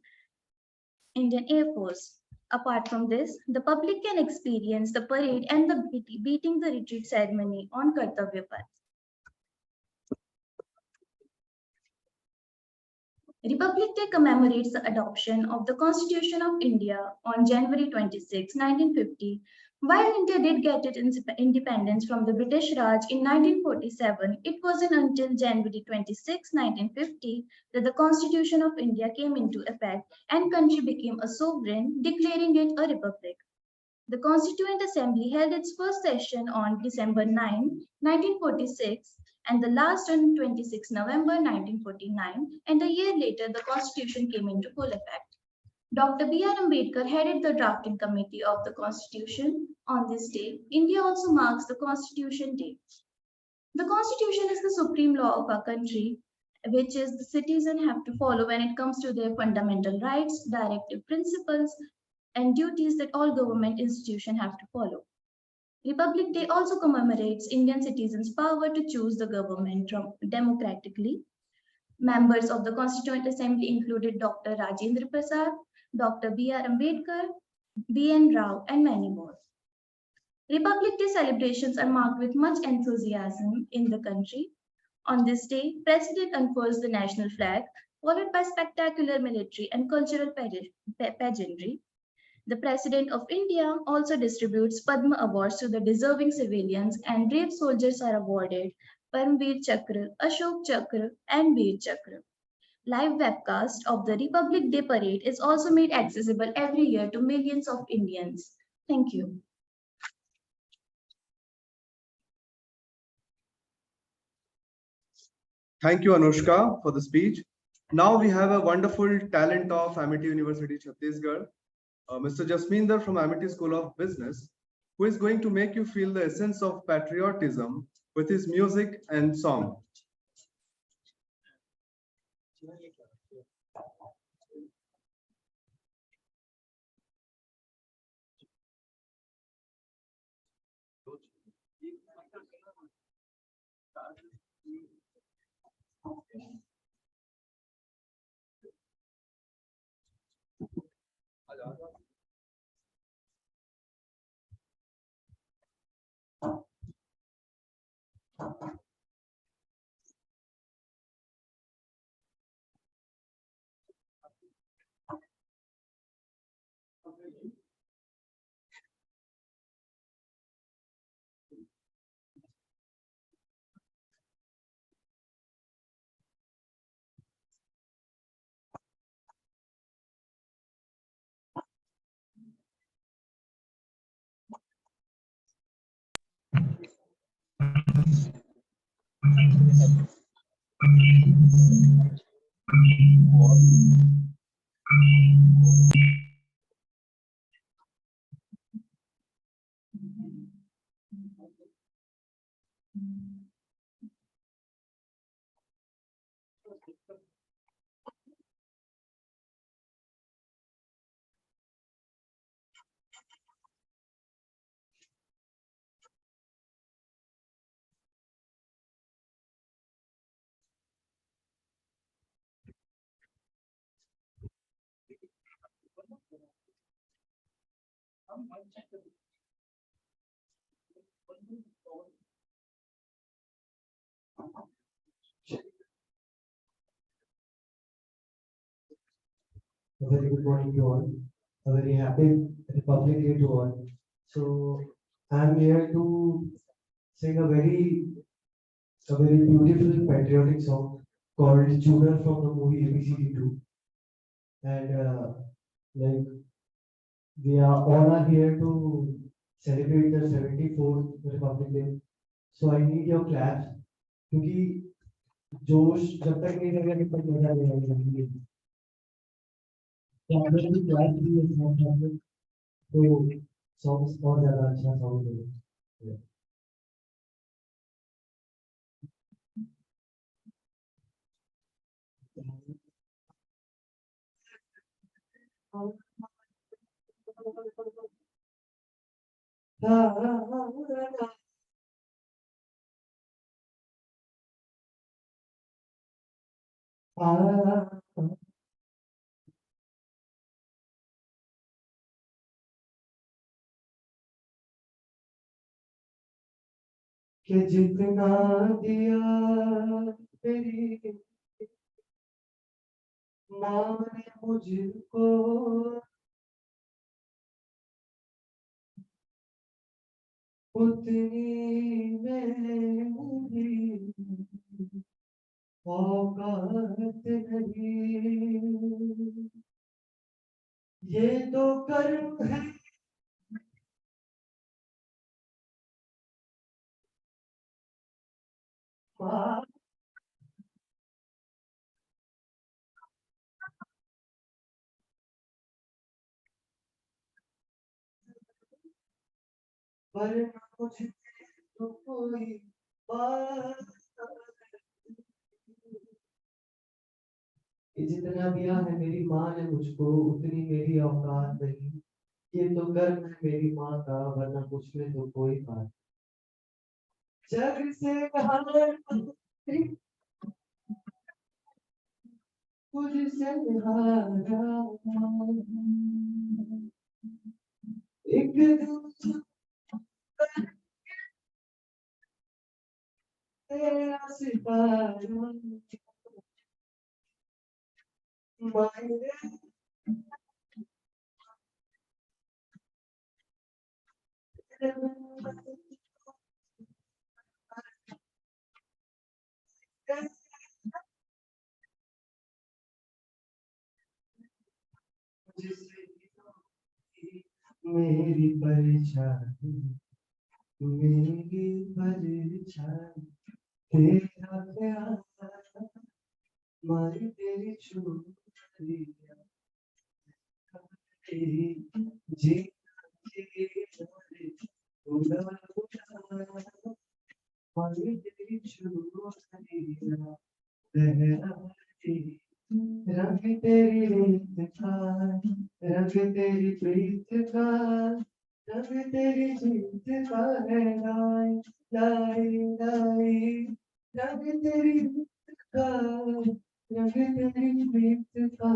Indian Air Force. Apart from this, the public can experience the parade and the beating the retreat ceremony on Kartavya Path. Republic Day commemorates the adoption of the Constitution of India on January 26, 1950. While India did get its independence from the British Raj in 1947, it wasn't until January 26, 1950 that the Constitution of India came into effect and country became a sovereign, declaring it a republic. The Constituent Assembly held its first session on December 9, 1946, and the last on 26 November 1949, and a year later the Constitution came into full effect. Dr. B.R. Ambedkar headed the drafting committee of the Constitution. On this day, India also marks the Constitution Day. The Constitution is the supreme law of our country, which is the citizens have to follow when it comes to their fundamental rights, directive principles, and duties that all government institutions have to follow. Republic Day also commemorates Indian citizens' power to choose the government democratically. Members of the Constituent Assembly included Dr. Rajendra Prasad, Dr. B.R. Ambedkar, B.N. Rao, and many more. Republic Day celebrations are marked with much enthusiasm in the country. On this day, President unfurls the national flag, followed by spectacular military and cultural pageantry. The President of India also distributes Padma Awards to the deserving civilians, and brave soldiers are awarded Paramveer Chakra, Ashok Chakra, and Veer Chakra. Live webcast of the Republic Day parade is also made accessible every year to millions of Indians. Thank you. Thank you, Anushka, for the speech. Now we have a wonderful talent of Amity University, Chhattisgarh, Mr. Jasminder from Amity School of Business, who is going to make you feel the essence of patriotism with his music and song. A very good morning to all. A very happy Republic Day to all. So I'm here to sing a very beautiful patriotic song called Chooner from the movie ABCD 2. And like we are all are here to celebrate the 74th Republic Day. So I need your claps क्योंकि जोश जब तक नहीं रहेगा तब तक मजा नहीं आएगा तो अगर भी क्लास भी है तो सॉन्ग्स और ज्यादा अच्छा साउंड देगा कि जितना दिया तेरी माँ ने मुझको उतनी मेरी औकात नहीं ये तो कर्म है माँ वरना मुझे तो कोई बात कि जितना दिया है मेरी माँ ने मुझको उतनी मेरी औकात नहीं ये तो कर्म है मेरी माँ का वरना मुझ में तो कोई बात जग से हार तुझसे हारा एक दूसरे तेरा सितारा मायने मेरी परेशानी मेरी परेशानी तेरा प्यार मारी तेरी चूड़ियां तेरी जी मारी तेरी चूड़ियां लहराती रंग तेरी रीत का रंग तेरी प्रीत का रंग तेरी जीत का है लाई लाई लाई रंग तेरी रीत का रंग तेरी प्रीत का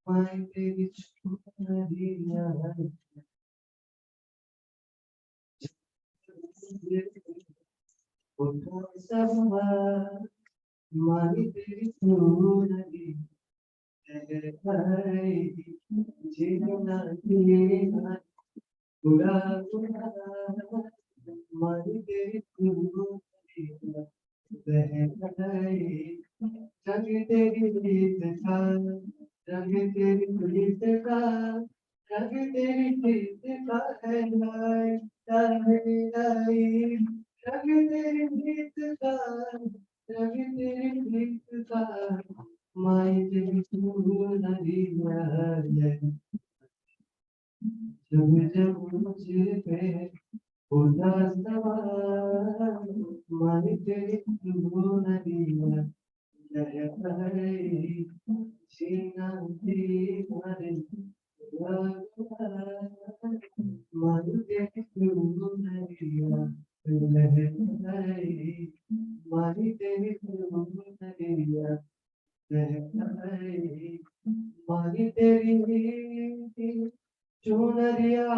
माई तेरी चूड़ियां उठो सवार माई तेरी चूड़ियां जीना जीना बुरा बुरा मारी तेरी चूड़ियां रंग तेरी रीत का रंग तेरी प्रीत का रंग तेरी प्रीत का है लाई लाई लाई रंग तेरी प्रीत का रंग तेरी प्रीत का माई तेरी चूड़ियां जब जब मुझे पे उदास सवार माई तेरी चूड़ियां लहराई जीना जीना रे माई तेरी चूड़ियां लहराई माई तेरी चूड़ियां लहराई माई तेरी चुनरिया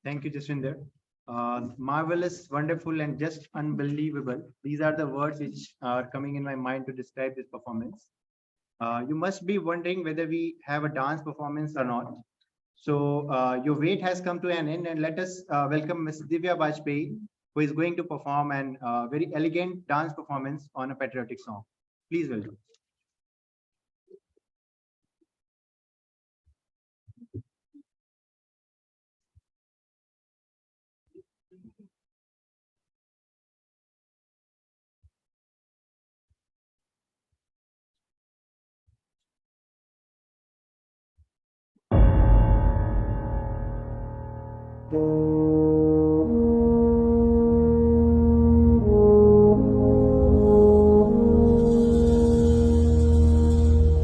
Thank you, Jaswinder. Marvelous, wonderful, and just unbelievable. These are the words which are coming in my mind to describe this performance. You must be wondering whether we have a dance performance or not. So your wait has come to an end, and let us welcome Ms. Divya Bajpayee, who is going to perform a very elegant dance performance on a patriotic song. Please welcome.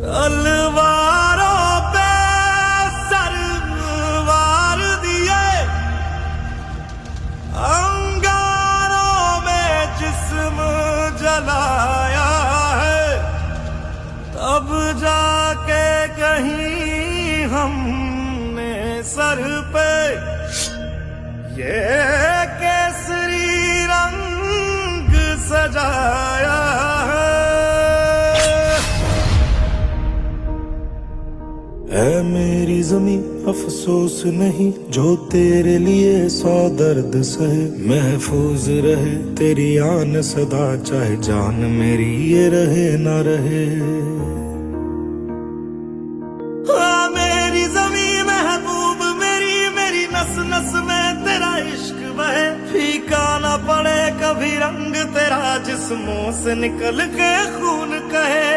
तलवारों पे सरवार दिए अंगारों में जिस्म जलाया है तब जाके कहीं हमने सर पे ये केसरी रंग सजाया है। ऐ मेरी ज़मीं अफसोस नहीं जो तेरे लिए 100 दर्द सहे महफूज रहे तेरी आन सदा चाहे जान मेरी ये रहे ना रहे। मेरी ज़मीं महबूब मेरी मेरी नस नस में तेरा इश्क बहे फीका ना पड़े कभी रंग तेरा जिस्मों से निकल के खून कहे।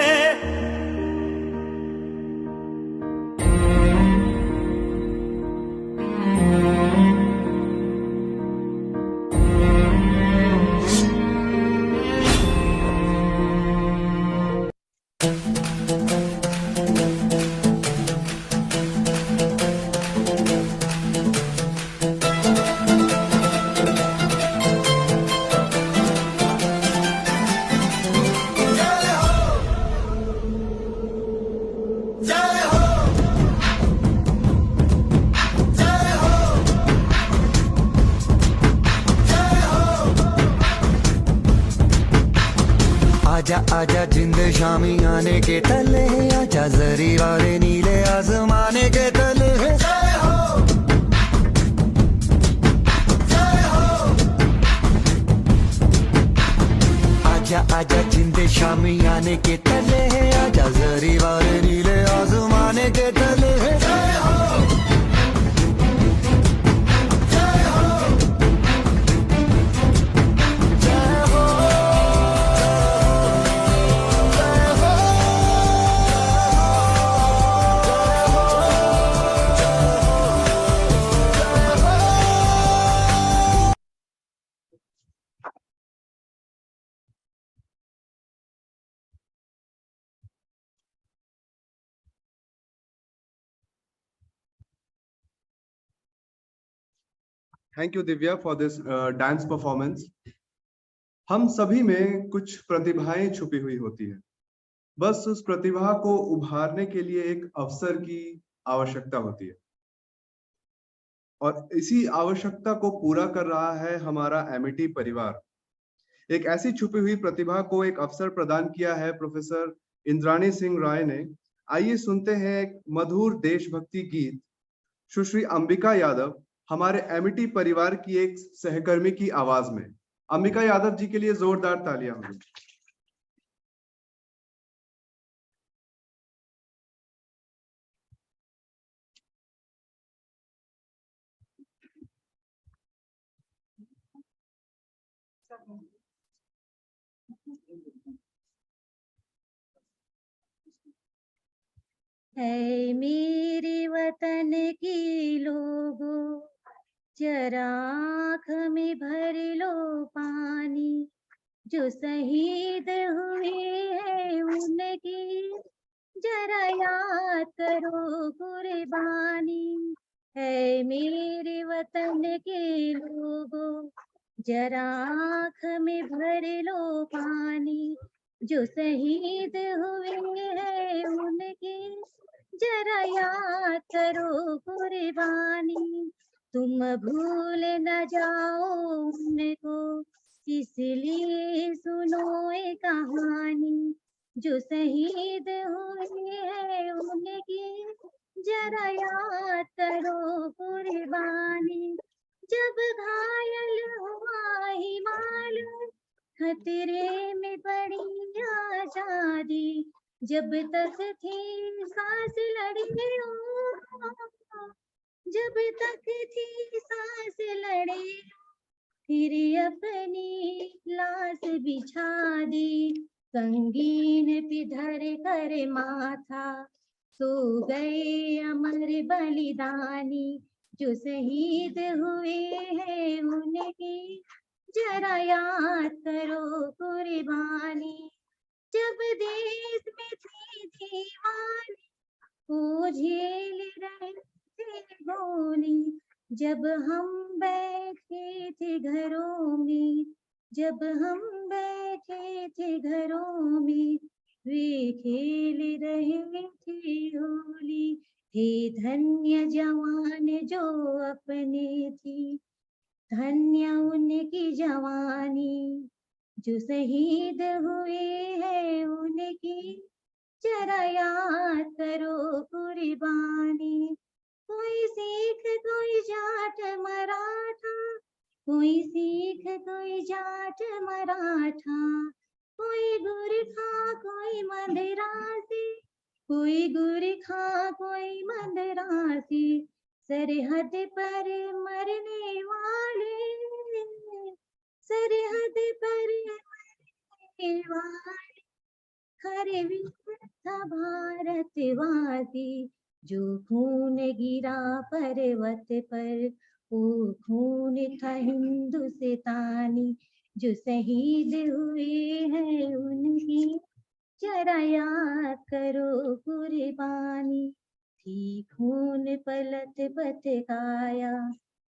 आजा जिंद शामी आने के तले, आजा जरी वाले नीले आसमाने के तले। जय हो, जय हो। आजा आजा जिंद शामी आने के तले, आजा जरी वाले नीले आसमाने के तले। जय हो, जय हो, जय हो, जय हो, Thank you, Divya, for this dance performance. हम सभी में कुछ प्रतिभाएं छुपी हुई होती है, बस उस प्रतिभा को उभारने के लिए एक अवसर की आवश्यकता होती है, और इसी आवश्यकता को पूरा कर रहा है हमारा एमिटी परिवार। एक ऐसी छुपी हुई प्रतिभा को एक अवसर प्रदान किया है प्रोफेसर इंद्राणी सिंह राय ने। आइए सुनते हैं एक मधुर देशभक्ति गीत सुश्री अंबिका यादव, हमारे एमिटी परिवार की एक सहकर्मी की आवाज में। अंबिका यादव जी के लिए जोरदार तालियां होंगी। है मेरे वतन की लोगों, जरा आँख में भर लो पानी, जो शहीद हुए हैं उनकी जरा याद करो कुर्बानी। है मेरे वतन के लोगों, जरा आँख में भर लो पानी, जो शहीद हुए हैं उनकी जरा याद करो कुर्बानी। तुम भूल न जाओ उनको, इसलिए सुनो एक कहानी, जो शहीद हुए हैं उनकी जरा याद करो कुर्बानी। जब घायल हुआ हिमालय, खतरे में पड़ी आजादी, जब तक थी सांस लड़े ओ, जब तक थी सांस लड़े, फिर अपनी लाश बिछा दी, संगीन पे धर कर माथा, सो गए अमर बलिदानी, जो शहीद हुए हैं उनकी जरा याद करो कुर्बानी। जब देश में थी दीवानी, वो झेल रहे थे गोली, जब हम बैठे थे घरों में, जब हम बैठे थे घरों में, वे खेल रहे थे होली। हे धन्य जवान जो अपने थी, धन्य उनकी जवानी, जो शहीद हुए हैं उनकी जरा याद करो कुर्बानी। कोई सिख कोई जाट मराठा, कोई सिख कोई जाट मराठा, कोई गुरखा कोई मदरासी, कोई गुरखा कोई मदरासी, सरहद पर मरने वाले, सरहद पर मरने वाले, हर वीर था भारतवासी, जो खून गिरा पर्वत पर, वो खून था हिंदुस्तानी, जो शहीद हुए हैं उनकी जरा याद करो कुर्बानी। थी खून पलट बतकाया,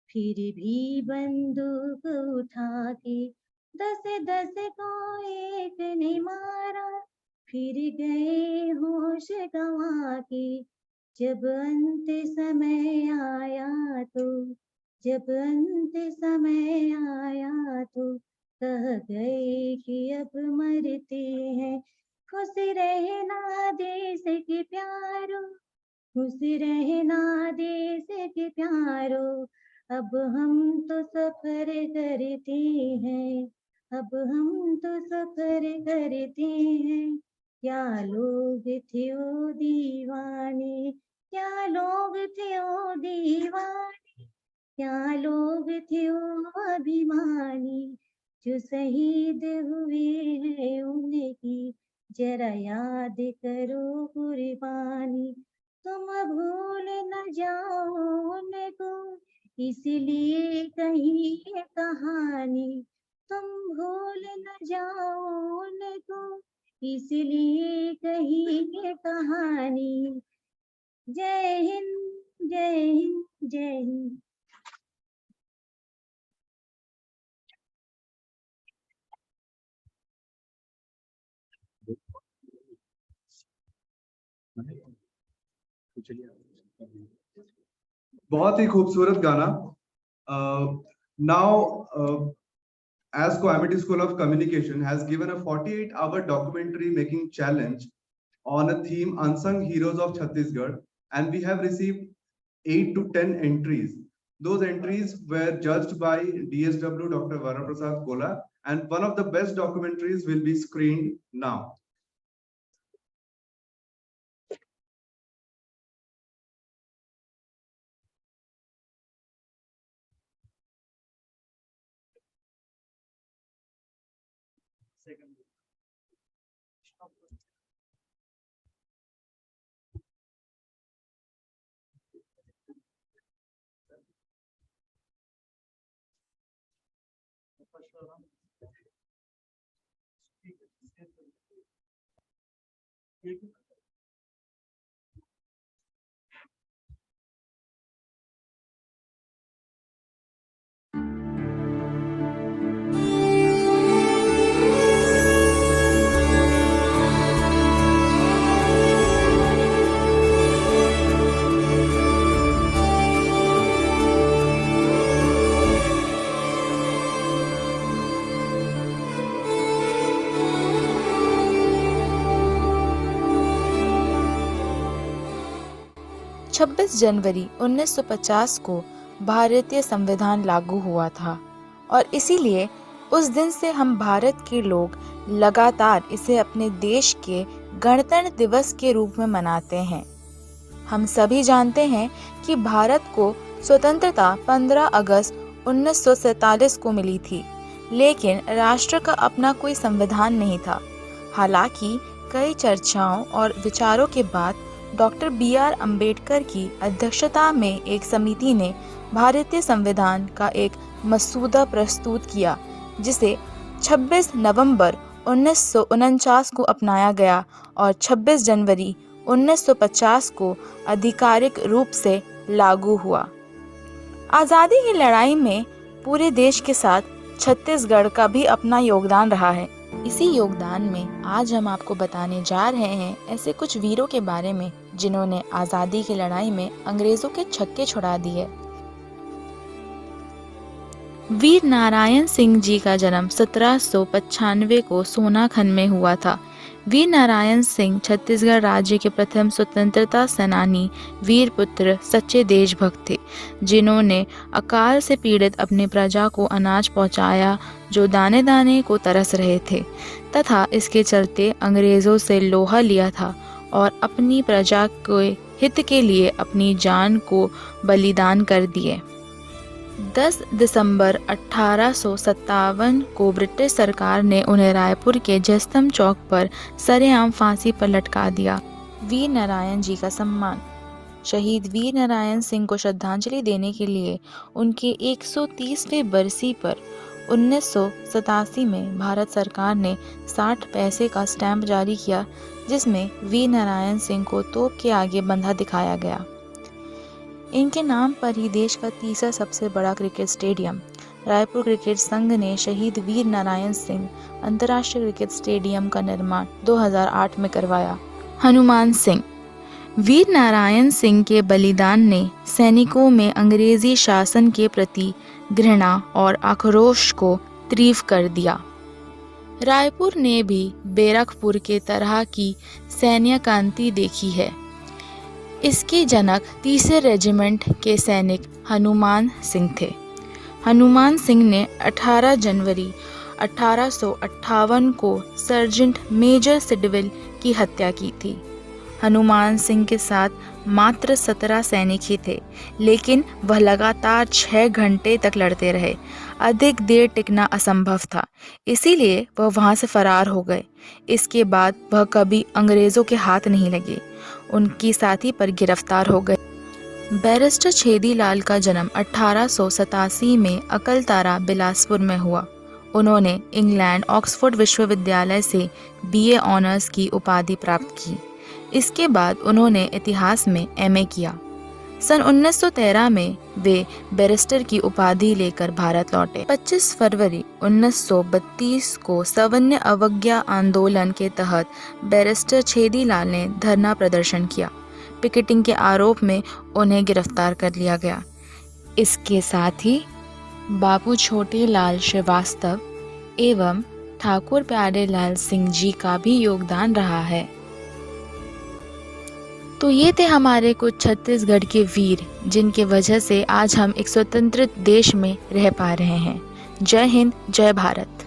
फिर भी बंदूक उठा के, 10-10 को एक ने मारा, फिर गए होश गंवा के। जब अंत समय आया तो, जब अंत समय आया तो, कह गए कि अब मरते हैं। खुश रहना देश के प्यारो, खुश रहना देश के प्यारो, अब हम तो सफर करते हैं, अब हम तो सफर करते हैं। क्या लोग थे ओ दीवाने, क्या लोग थे ओ दीवाने, क्या लोग थे ओ अभिमानी, जो शहीद हुए हैं उनकी जरा याद करो कुर्बानी। तुम भूल न जाओ उनको, इसलिए कही ये कहानी। तुम भूल न जाओ उनको, इसलिए कही ये कहानी। जय हिंद, जय हिंद, जय हिंद। बहुत ही खूबसूरत गाना। Now ASCO Amity School of Communication has given a 48-hour documentary making challenge on a theme unsung heroes of Chhattisgarh, and we have received 8 to 10 entries. Those entries were judged by DSW Dr. Varaprasad Kola, and one of the best documentaries will be screened now. छब्बीस जनवरी 1950 को भारतीय संविधान लागू हुआ था और इसीलिए उस दिन से हम भारत के लोग लगातार इसे अपने देश के गणतंत्र दिवस के रूप में मनाते हैं। हम सभी जानते हैं कि भारत को स्वतंत्रता 15 अगस्त 1947 को मिली थी, लेकिन राष्ट्र का अपना कोई संविधान नहीं था। हालांकि कई चर्चाओं और विचारों के बाद डॉक्टर BR अम्बेडकर की अध्यक्षता में एक समिति ने भारतीय संविधान का एक मसूदा प्रस्तुत किया, जिसे 26 नवंबर 1949 को अपनाया गया और 26 जनवरी 1950 को आधिकारिक रूप से लागू हुआ। आज़ादी की लड़ाई में पूरे देश के साथ छत्तीसगढ़ का भी अपना योगदान रहा है। इसी योगदान में आज हम आपको बताने जा रहे हैं ऐसे कुछ वीरों के बारे में जिन्होंने आज़ादी की लड़ाई में अंग्रेजों के छक्के छुड़ा दिए। वीर नारायण सिंह जी का जन्म 1795 को सोनाखन में हुआ था। वीर नारायण सिंह छत्तीसगढ़ राज्य के प्रथम स्वतंत्रता सेनानी, वीर पुत्र, सच्चे देशभक्त थे, जिन्होंने अकाल से पीड़ित अपनी प्रजा को अनाज पहुंचाया जो दाने दाने को तरस रहे थे, तथा इसके चलते अंग्रेजों से लोहा लिया था और अपनी प्रजा के हित के लिए अपनी जान को बलिदान कर दिए। 10 दिसंबर 1857 को ब्रिटिश सरकार ने उन्हें रायपुर के जयस्तंभ चौक पर सरेआम फांसी पर लटका दिया। वीर नारायण जी का सम्मान। शहीद वीर नारायण सिंह को श्रद्धांजलि देने के लिए उनके 130वें बरसी पर 1987 में भारत सरकार ने 60 पैसे का स्टैंप जारी किया, जिसमें वीर नारायण सिंह को तोप के आगे बंधा दिखाया गया। इनके नाम पर ही देश का तीसरा सबसे बड़ा क्रिकेट स्टेडियम रायपुर क्रिकेट संघ ने शहीद वीर नारायण सिंह अंतर्राष्ट्रीय क्रिकेट स्टेडियम का निर्माण 2008 में करवाया। हनुमान सिंह। वीर नारायण सिंह के बलिदान ने सैनिकों में अंग्रेजी शासन के प्रति घृणा और आक्रोश को तारीफ कर दिया। रायपुर ने भी बैरकपुर के तरह की सैन्य क्रांति देखी है। इसके जनक 3 रेजिमेंट के सैनिक हनुमान सिंह थे। हनुमान सिंह ने 18 जनवरी 1858 को सर्जेंट मेजर सिडविल की हत्या की थी। हनुमान सिंह के साथ मात्र 17 सैनिक ही थे, लेकिन वह लगातार 6 घंटे तक लड़ते रहे। अधिक देर टिकना असंभव था, इसीलिए वह वहां से फरार हो गए। इसके बाद वह कभी अंग्रेजों के हाथ नहीं लगे, उनकी साथी पर गिरफ्तार हो गए। बैरिस्टर छेदीलाल का जन्म 1887 में अकलतारा बिलासपुर में हुआ। उन्होंने इंग्लैंड ऑक्सफोर्ड विश्वविद्यालय से BA ऑनर्स की उपाधि प्राप्त की। इसके बाद उन्होंने इतिहास में MA किया। सन 1913 में वे बैरिस्टर की उपाधि लेकर भारत लौटे। 25 फरवरी 1932 को सवर्ण अवज्ञा आंदोलन के तहत बैरिस्टर छेदीलाल ने धरना प्रदर्शन किया। पिकेटिंग के आरोप में उन्हें गिरफ्तार कर लिया गया। इसके साथ ही बाबू छोटेलाल श्रीवास्तव एवं ठाकुर प्यारेलाल सिंह जी का भी योगदान रहा है। तो ये थे हमारे कुछ छत्तीसगढ़ के वीर, जिनके वजह से आज हम एक स्वतंत्र देश में रह पा रहे हैं। जय हिंद, जय Bharat.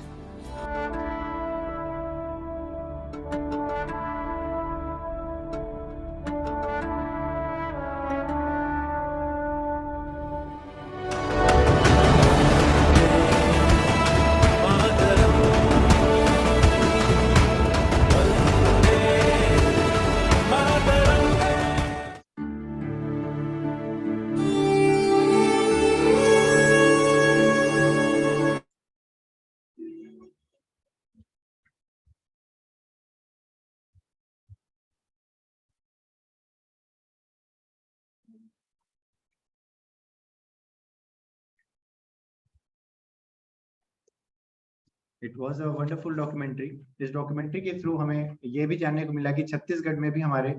It was a wonderful documentary. इस डॉक्यूमेंट्री के थ्रू हमें ये भी जानने को मिला कि छत्तीसगढ़ में भी हमारे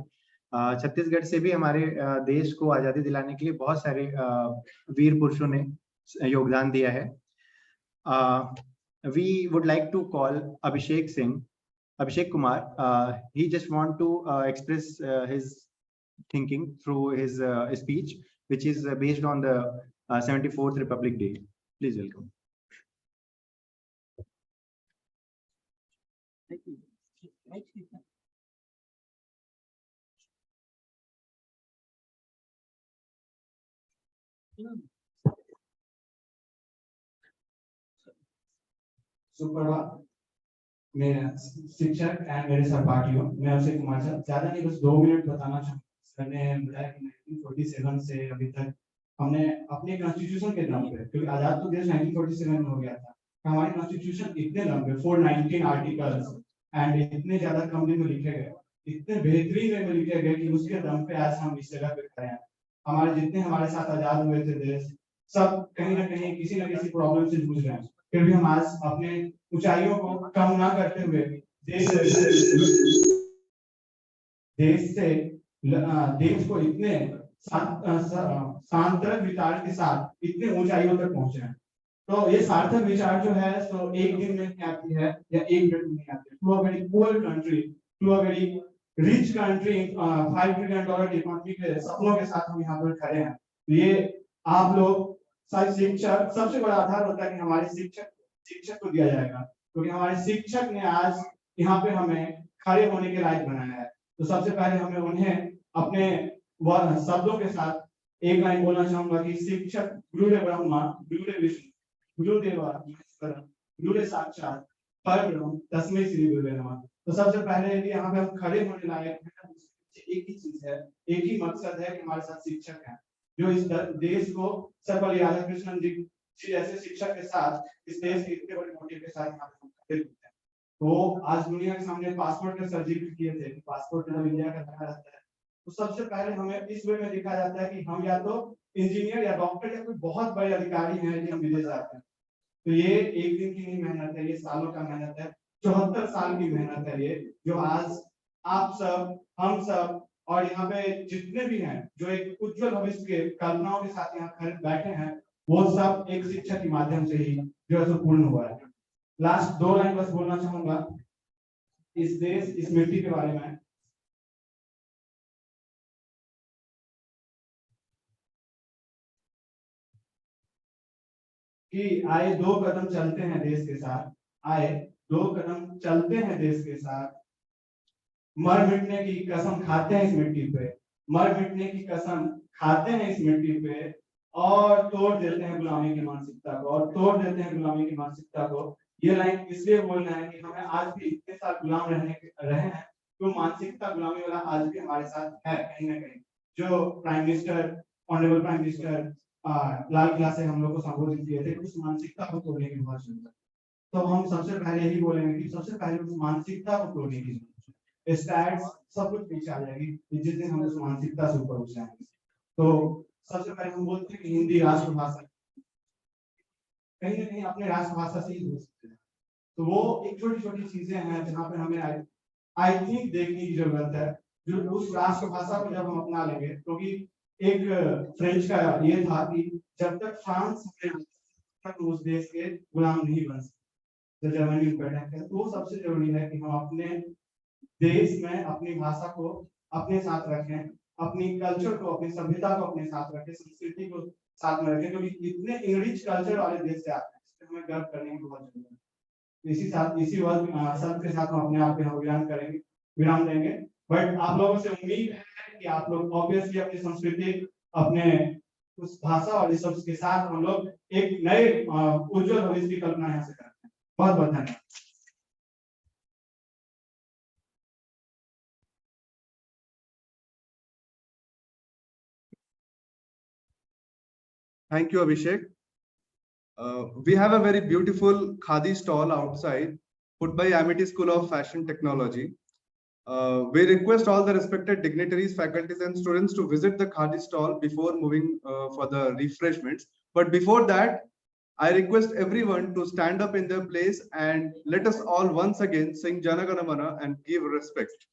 छत्तीसगढ़ से भी हमारे देश को आज़ादी दिलाने के लिए बहुत सारे वीर पुरुषों ने योगदान दिया है। We would like to call Abhishek Kumar. He just want to express his thinking through his speech, which is based on the 74th Republic Day. Please welcome. सुप्रभात। मैं शिक्षक एंड मेरे सहपाठियों, मैं अभिषेक कुमार सर। ज्यादा नहीं, बस 2 मिनट बताना चाहूँगा। सर ने बताया कि 1947 से अभी तक हमने अपने कॉन्स्टिट्यूशन के दम पे, क्योंकि आजाद तो देश 1947 में हो गया था, हमारे कॉन्स्टिट्यूशन इतने लंबे 419 आर्टिकल्स एंड इतने ज्यादा कमरे में लिखे गए, इतने बेहतरीन वे में लिखे गए कि उसके दम पे आज हम इस जगह पे खड़े हैं। हमारे जितने हमारे साथ आजाद हुए थे देश, सब कहीं ना कहीं किसी न किसी प्रॉब्लम से जूझ रहे हैं, फिर भी हम आज अपने ऊंचाइयों को कम ना करते हुए देश को इतने सार्थक विचार के साथ इतने ऊंचाइयों तक पहुंचे हैं। तो ये सार्थक विचार जो है तो एक दिन में नहीं आती है या एक मिनट में नहीं आती है। To a very poor country, to a very rich country, $5 trillion economy के सपनों के साथ हम यहाँ पर खड़े हैं। तो ये आप लोग शिक्षक, सबसे बड़ा आधार होता है कि हमारे शिक्षक को दिया जाएगा, क्योंकि हमारे शिक्षक ने आज यहाँ पे हमें खड़े होने के लायक बनाया है। तो सबसे पहले हमें उन्हें अपने शब्दों के साथ एक लाइन बोलना चाहूंगा कि शिक्षक गुरुदेव ब्रह्मा, गुरुदेव विष्णु, गुरुदेव महेश्वर, गुरुदेव साक्षात परब्रह्म तस्मै श्री गुरुवे नमः। तो सबसे पहले यदि यहाँ पे हम खड़े होने लायक हैं, एक ही चीज है, एक ही मकसद है कि हमारे साथ शिक्षक हैं, जो इस देश को सर्वपल्ली राधाकृष्णन जी जैसे शिक्षक के साथ इस देश के इतने बड़े मोटिव के साथ यहाँ पे खड़े होते हैं। तो आज दुनिया के सामने पासपोर्ट का सर जिक्र किए थे, पासपोर्ट मतलब इंडिया का रखा रहता है। तो सबसे पहले हमें इस वे में देखा जाता है कि हम या तो इंजीनियर या डॉक्टर या कोई बहुत बड़े अधिकारी हैं यदि हम विदेश जाते हैं। तो ये एक दिन की नहीं मेहनत है, ये सालों का मेहनत है, 74 साल की मेहनत है ये, जो आज आप सब, हम सब और यहाँ पे जितने भी हैं जो एक उज्जवल भविष्य के कल्पनाओं के साथ यहाँ खड़े बैठे हैं, वो सब एक शिक्षक के माध्यम से ही जो है पूर्ण हुआ है। लास्ट 2 लाइन बस बोलना चाहूंगा इस देश इस मिट्टी के बारे में। कि आए 2 कदम चलते हैं देश के साथ, आए 2 कदम चलते हैं देश के साथ, मर मिटने की कसम खाते हैं इस मिट्टी पे, मर मिटने की कसम खाते हैं इस मिट्टी पे, और तोड़ देते हैं गुलामी की मानसिकता को, और तोड़ देते हैं गुलामी की मानसिकता को। ये लाइन इसलिए बोलना है कि हमें आज भी इतने साल गुलाम रहे हैं, तो मानसिकता गुलामी वाला आज भी हमारे साथ है कहीं ना कहीं। जो prime minister, honourable prime minister Lal Qila से हम लोग को संबोधित किए थे, उस मानसिकता को तोड़ने की बहुत जरूरत है। तो हम सबसे पहले यही बोलेंगे कि सबसे पहले उस मानसिकता को तोड़ने की जरूरत है। स्टैट्स सब कुछ पीछे आ जाएगी जिस दिन हम उस मानसिकता से ऊपर उठ जाएंगे। तो सबसे पहले हम बोलते हैं कि हिंदी राष्ट्रभाषा, कहीं ना कहीं अपने राष्ट्रभाषा से ही हो सकते हैं। तो वो एक छोटी छोटी चीजें हैं जहाँ पे हमें आई थिंक देखने की जरूरत है। जो उस राष्ट्रभाषा को जब हम अपना लेंगे, क्योंकि एक फ्रेंच का ये था कि जब तक फ्रांस तक उस देश के गुलाम नहीं बन सकते, जब जर्मनी में अटैक है, तो वो सबसे जरूरी है कि हम अपने देश में अपनी भाषा को अपने साथ रखें, अपनी कल्चर को, अपनी सभ्यता को अपने साथ रखें, संस्कृति को साथ में रखें, क्योंकि इतने इंग्लिश कल्चर वाले देश से आते हैं, इससे हमें गर्व करने की बहुत जरूरत है। इसी शब्द के साथ हम अपने आप को विराम देंगे। बट आप लोगों से उम्मीद है कि आप लोग ऑब्वियसली अपनी संस्कृति, अपने उस भाषा और इस सब के साथ हम लोग एक नए उज्जवल भविष्य की कल्पना यहाँ से करते हैं। बहुत बहुत धन्यवाद। Thank you, Abhishek. We have a very beautiful Khadi stall outside put by Amity School of Fashion Technology. We request all the respected dignitaries, faculties, and students to visit the Khadi stall before moving for the refreshments. But before that, I request everyone to stand up in their place and let us all once again sing Jana Gana Mana and give respect.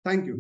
Thank you.